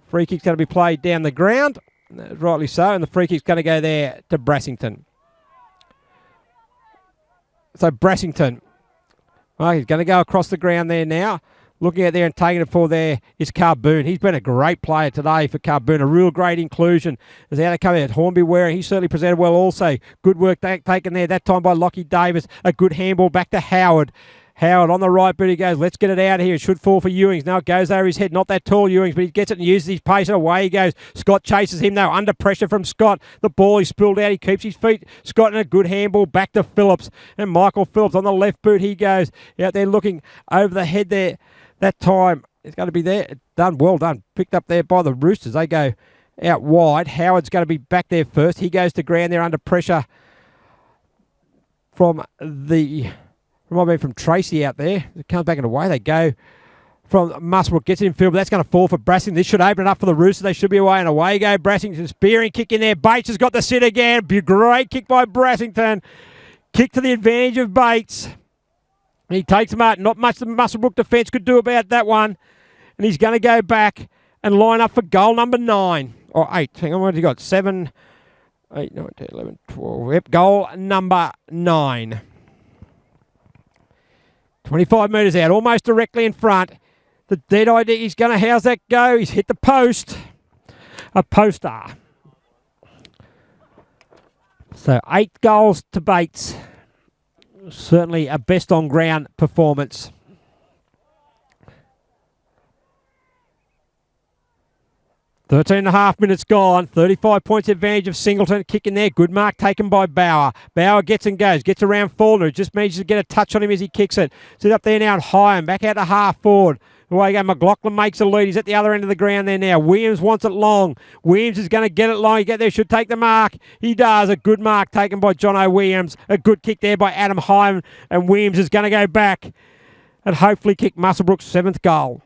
Free kick's going to be played down the ground, rightly so, and the free kick's going to go there to Brassington. So Brassington, well, he's going to go across the ground there now. Looking out there and taking it for there is Carboon. He's been a great player today for Carboon. A real great inclusion. As out of come out, Hornby Waring. He certainly presented well also. Good work taken there that time by Lockie Davis. A good handball back to Howard. Howard on the right boot. He goes, let's get it out of here. It should fall for Ewings. No, it goes over his head. Not that tall, Ewings, but he gets it and uses his pace and away he goes. Scott chases him though. Under pressure from Scott. The ball is spilled out. He keeps his feet. Scott and a good handball back to Phillips. And Michael Phillips on the left boot. He goes out there looking over the head there. That time, it's going to be there. Done, well done. Picked up there by the Roosters. They go out wide. Howard's going to be back there first. He goes to ground there under pressure from Tracy out there. It comes back and away. They go from Muswellbrook. Gets it in field, but that's going to fall for Brassington. This should open it up for the Roosters. They should be away and away go Brassington. Spearing kick in there. Bates has got the sit again. Great kick by Brassington. Kick to the advantage of Bates. He takes him out. Not much the Muswellbrook defence could do about that one. And he's going to go back and line up for goal number 9. Or 8. Hang on, what have you got? 7, 8, 9, 10, 11, 12. Yep, goal number 9. 25 metres out, almost directly in front. The dead idea, he's going to, how's that go? He's hit the post. A poster. So 8 goals to Bates. Certainly a best on ground performance. 13.5 minutes gone. 35 points advantage of Singleton. Kick in there. Good mark taken by Bauer. Bauer gets and goes. Gets around Faulkner. Just manages to get a touch on him as he kicks it. Sit up there now and Hyam. Back out to half forward. Away you go. McLaughlin makes a lead. He's at the other end of the ground there now. Williams wants it long. Williams is going to get it long. He get there. Should take the mark. He does. A good mark taken by Jono Williams. A good kick there by Adam Hyam. And Williams is going to go back and hopefully kick Muswellbrook's 7th goal.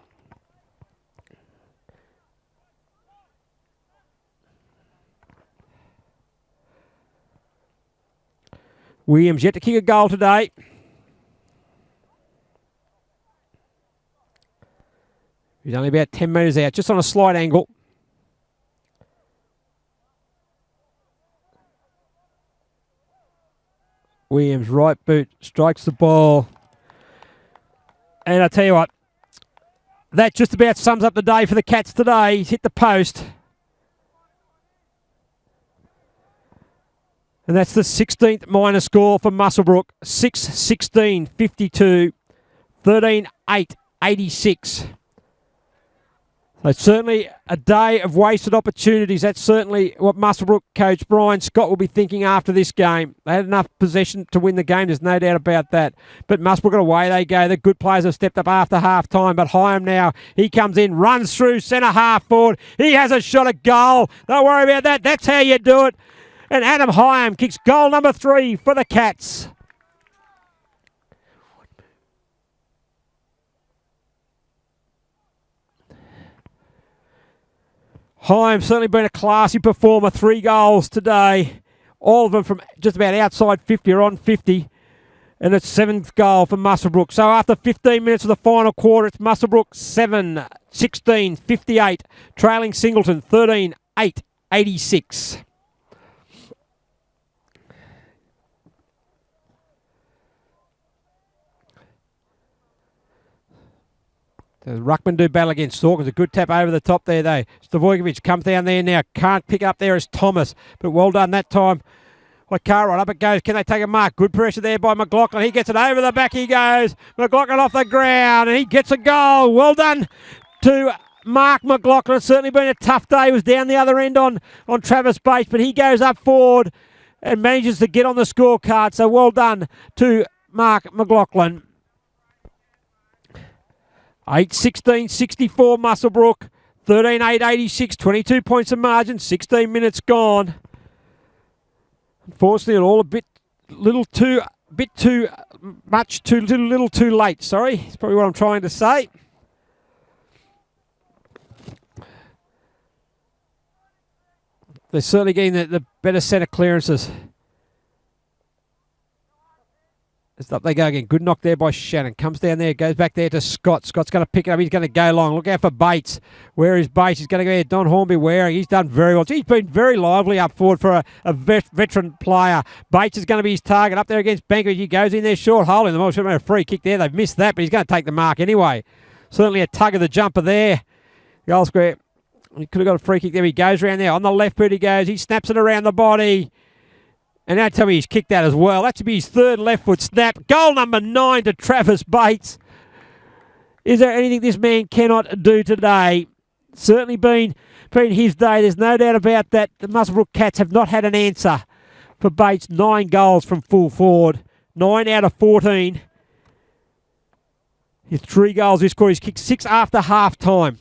Williams yet to kick a goal today. He's only about 10 metres out, just on a slight angle. Williams, right boot, strikes the ball. And I tell you what, that just about sums up the day for the Cats today. He's hit the post. And that's the 16th minor score for Muswellbrook. 6-16, 52, 13-8, 86. So certainly a day of wasted opportunities. That's certainly what Muswellbrook coach Brian Scott will be thinking after this game. They had enough possession to win the game. There's no doubt about that. But Muswellbrook, away they go. The good players have stepped up after half time. But Hyam now, he comes in, runs through centre half forward. He has a shot at goal. Don't worry about that. That's how you do it. And Adam Hyam kicks goal number 3 for the Cats. Hyam certainly been a classy performer. 3 goals today. All of them from just about outside 50 or on 50. And it's 7th goal for Muswellbrook. So after 15 minutes of the final quarter, it's Muswellbrook 7, 16, 58. Trailing Singleton 13, 8, 86. The Ruckman do battle against Sawkins. A good tap over the top there, though. Stavojkovic comes down there now. Can't pick up there as Thomas. But well done that time. Like Cartwright, up it goes. Can they take a mark? Good pressure there by McLaughlin. He gets it over the back. He goes. McLaughlin off the ground. And he gets a goal. Well done to Mark McLaughlin. It's certainly been a tough day. He was down the other end on Travis Bates. But he goes up forward and manages to get on the scorecard. So well done to Mark McLaughlin. 8-16, 64 Muswellbrook, 13-8, 86, 22 points of margin, 16 minutes gone. Unfortunately, all a little too late. Sorry, that's probably what I'm trying to say. They're certainly getting the better set of clearances. It's up they go again. Good knock there by Shannon. Comes down there, goes back there to Scott. Scott's going to pick it up. He's going to go long. Look out for Bates. Where is Bates? He's going to go there. Don Hornby Waring. He's done very well. He's been very lively up forward for a veteran player. Bates is going to be his target. Up there against Banker. He goes in there short, holding them. Should have been a free kick there. They've missed that, but he's going to take the mark anyway. Certainly a tug of the jumper there. Goal square. He could have got a free kick there. He goes around there. On the left boot he goes. He snaps it around the body. And now tell me he's kicked that as well. That should be his 3rd left foot snap. Goal number 9 to Travis Bates. Is there anything this man cannot do today? Certainly been his day. There's no doubt about that. The Muswellbrook Cats have not had an answer for Bates. 9 goals from full forward. 9 out of 14. His 3 goals this quarter. He's kicked 6 after half time.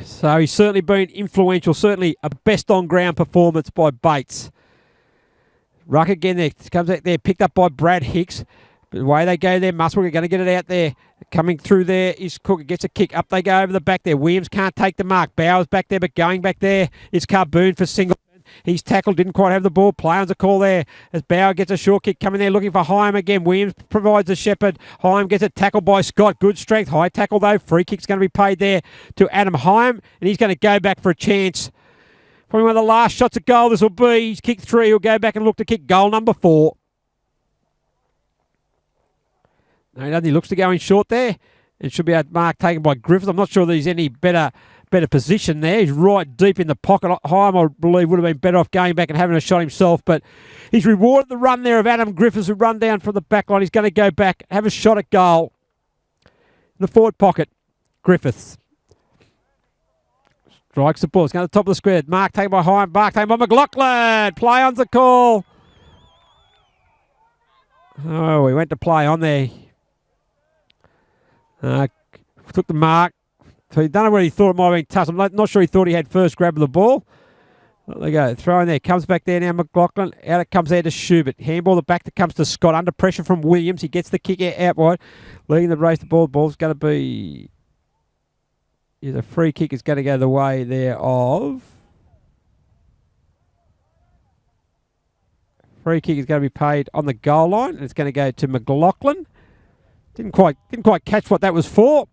So he's certainly been influential. Certainly a best on ground performance by Bates. Ruck again there. Comes out there, picked up by Brad Hicks. But away they go there. Muswellbrook are going to get it out there. Coming through there is Cook. Gets a kick. Up they go over the back there. Williams can't take the mark. Bowers back there, but going back there is Carboon for Singleton. He's tackled, didn't quite have the ball. Play on's a call there as Bauer gets a short kick coming there looking for Hyam again. Williams provides a shepherd. Hyam gets it tackled by Scott. Good strength. High tackle though. Free kick's going to be paid there to Adam Hyam, and he's going to go back for a chance. Probably one of the last shots at goal this will be. He's kicked 3. He'll go back and look to kick goal number 4. No, he doesn't. He looks to go in short there. It should be a mark taken by Griffiths. I'm not sure that he's any better position there. He's right deep in the pocket. Hyam, I believe, would have been better off going back and having a shot himself. But he's rewarded the run there of Adam Griffiths, who run down from the back line. He's going to go back, have a shot at goal. In the forward pocket, Griffiths. Strikes the ball. It's going to the top of the square. Mark taken by Hine. Mark taken by McLaughlin. Play on's the call. Oh, he went to play on there. Took the mark. So he don't know what he thought it might have been tough. I'm not sure he thought he had first grab of the ball. There they go. Throw in there. Comes back there now, McLaughlin. Out it comes there to Schubert. Handball the back that comes to Scott. Under pressure from Williams. He gets the kick out wide. Leading the race. The ball's going to be... Yeah, the free kick is going to go the way there of... Free kick is going to be paid on the goal line. And it's going to go to McLaughlin. Didn't quite catch what that was for.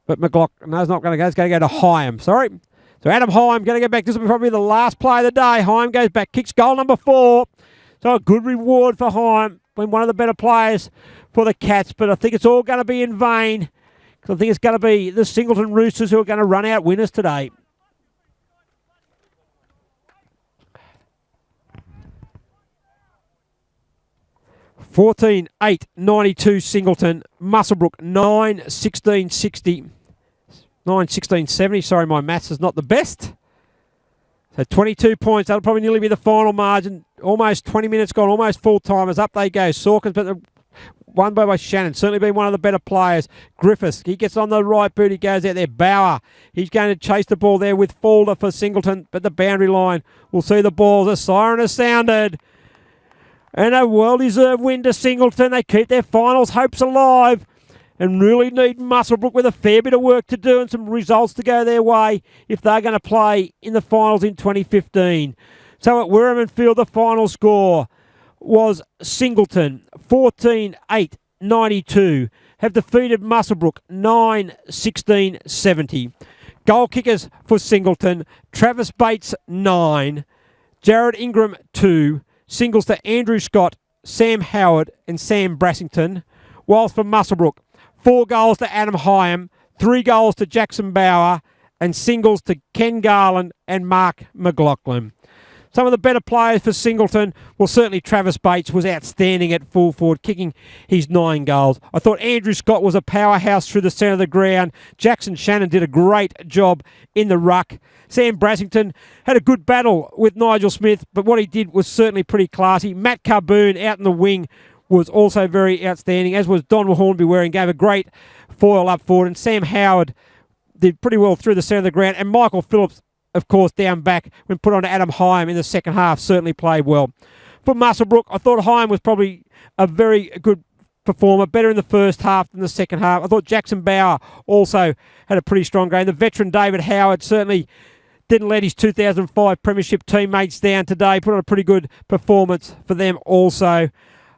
But McLaughlin, no, it's not going to go. It's going to go to Hyam. Sorry. So Adam Hyam going to go back. This will be probably the last play of the day. Hyam goes back, kicks goal number 4. So a good reward for Hyam. Been one of the better players for the Cats. But I think it's all going to be in vain. Because I think it's going to be the Singleton Roosters who are going to run out winners today. $14.8.92 Singleton, Muswellbrook 9.16.60, 9.16.70. Sorry, my maths is not the best. So 22 points. That'll probably nearly be the final margin. Almost 20 minutes gone, almost full timers. Up they go. Sawkins, but won by Shannon. Certainly been one of the better players. Griffiths, he gets on the right boot. He goes out there. Bauer, he's going to chase the ball there with Falder for Singleton, but the boundary line will see the ball. The siren has sounded. And a well-deserved win to Singleton. They keep their finals hopes alive and really need Muswellbrook with a fair bit of work to do and some results to go their way if they're going to play in the finals in 2015. So at Werriman Field, the final score was Singleton 14.8.92 have defeated Muswellbrook 9.16.70. Goal kickers for Singleton, Travis Bates 9, Jared Ingram 2, singles to Andrew Scott, Sam Howard and Sam Brassington. Whilst for Muswellbrook, 4 goals to Adam Hyam, 3 goals to Jackson Bauer and singles to Ken Garland and Mark McLaughlin. Some of the better players for Singleton, well, certainly Travis Bates was outstanding at full forward, kicking his 9 goals. I thought Andrew Scott was a powerhouse through the centre of the ground. Jackson Shannon did a great job in the ruck. Sam Brassington had a good battle with Nigel Smith, but what he did was certainly pretty classy. Matt Carboon out in the wing was also very outstanding, as was Don Hornby, where he gave a great foil up forward. And Sam Howard did pretty well through the centre of the ground. And Michael Phillips, of course, down back when put on to Adam Hyam in the second half, certainly played well. For Muswellbrook, I thought Hyam was probably a very good performer, better in the first half than the second half. I thought Jackson Bauer also had a pretty strong game. The veteran David Howard certainly didn't let his 2005 premiership teammates down today. Put on a pretty good performance for them also.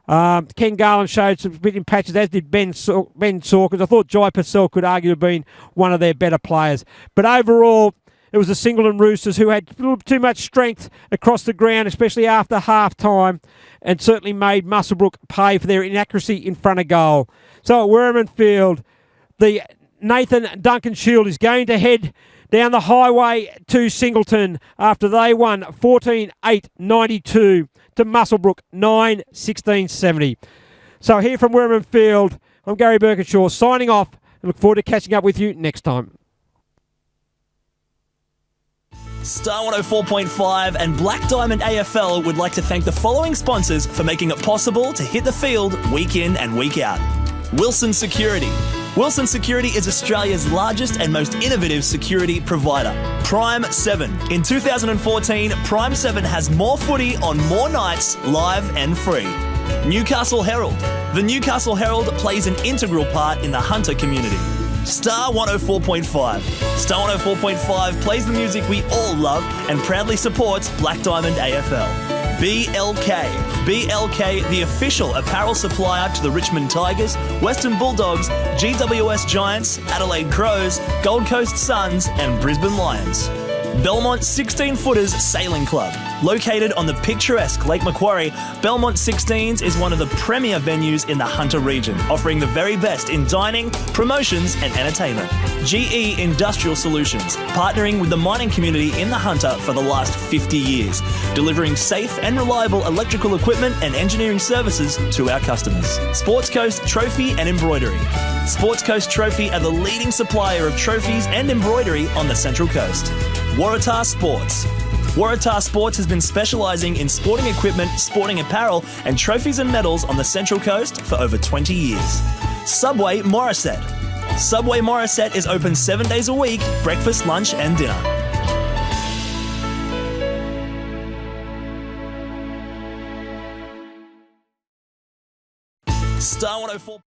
Ken Garland showed some bit in patches, as did Ben Sawkins. I thought Jai Purcell could argue have been one of their better players. But overall, it was the Singleton Roosters who had a little too much strength across the ground, especially after half-time, and certainly made Muswellbrook pay for their inaccuracy in front of goal. So at Werriman Field, the Nathan Duncan Shield is going to head down the highway to Singleton after they won 14.8.92 to Muswellbrook 9.16.70. So here from Werriman Field, I'm Gary Birkinshaw signing off and look forward to catching up with you next time. Star 104.5 and Black Diamond AFL would like to thank the following sponsors for making it possible to hit the field week in and week out. Wilson Security. Wilson Security is Australia's largest and most innovative security provider. Prime 7. In 2014, Prime 7 has more footy on more nights, live and free. Newcastle Herald. The Newcastle Herald plays an integral part in the hunter community. Star 104.5. Star 104.5 plays the music we all love and proudly supports Black Diamond AFL. BLK. BLK, the official apparel supplier to the Richmond Tigers, Western Bulldogs, GWS Giants, Adelaide Crows, Gold Coast Suns and Brisbane Lions. Belmont 16-Footers Sailing Club. Located on the picturesque Lake Macquarie, Belmont 16s is one of the premier venues in the Hunter region, offering the very best in dining, promotions and entertainment. GE Industrial Solutions, partnering with the mining community in the Hunter for the last 50 years, delivering safe and reliable electrical equipment and engineering services to our customers. Sports Coast Trophy and Embroidery. Sports Coast Trophy are the leading supplier of trophies and embroidery on the Central Coast. Waratah Sports. Waratah Sports has been specialising in sporting equipment, sporting apparel and trophies and medals on the Central Coast for over 20 years. Subway Morisset. Subway Morisset is open 7 days a week, breakfast, lunch and dinner. Star 104.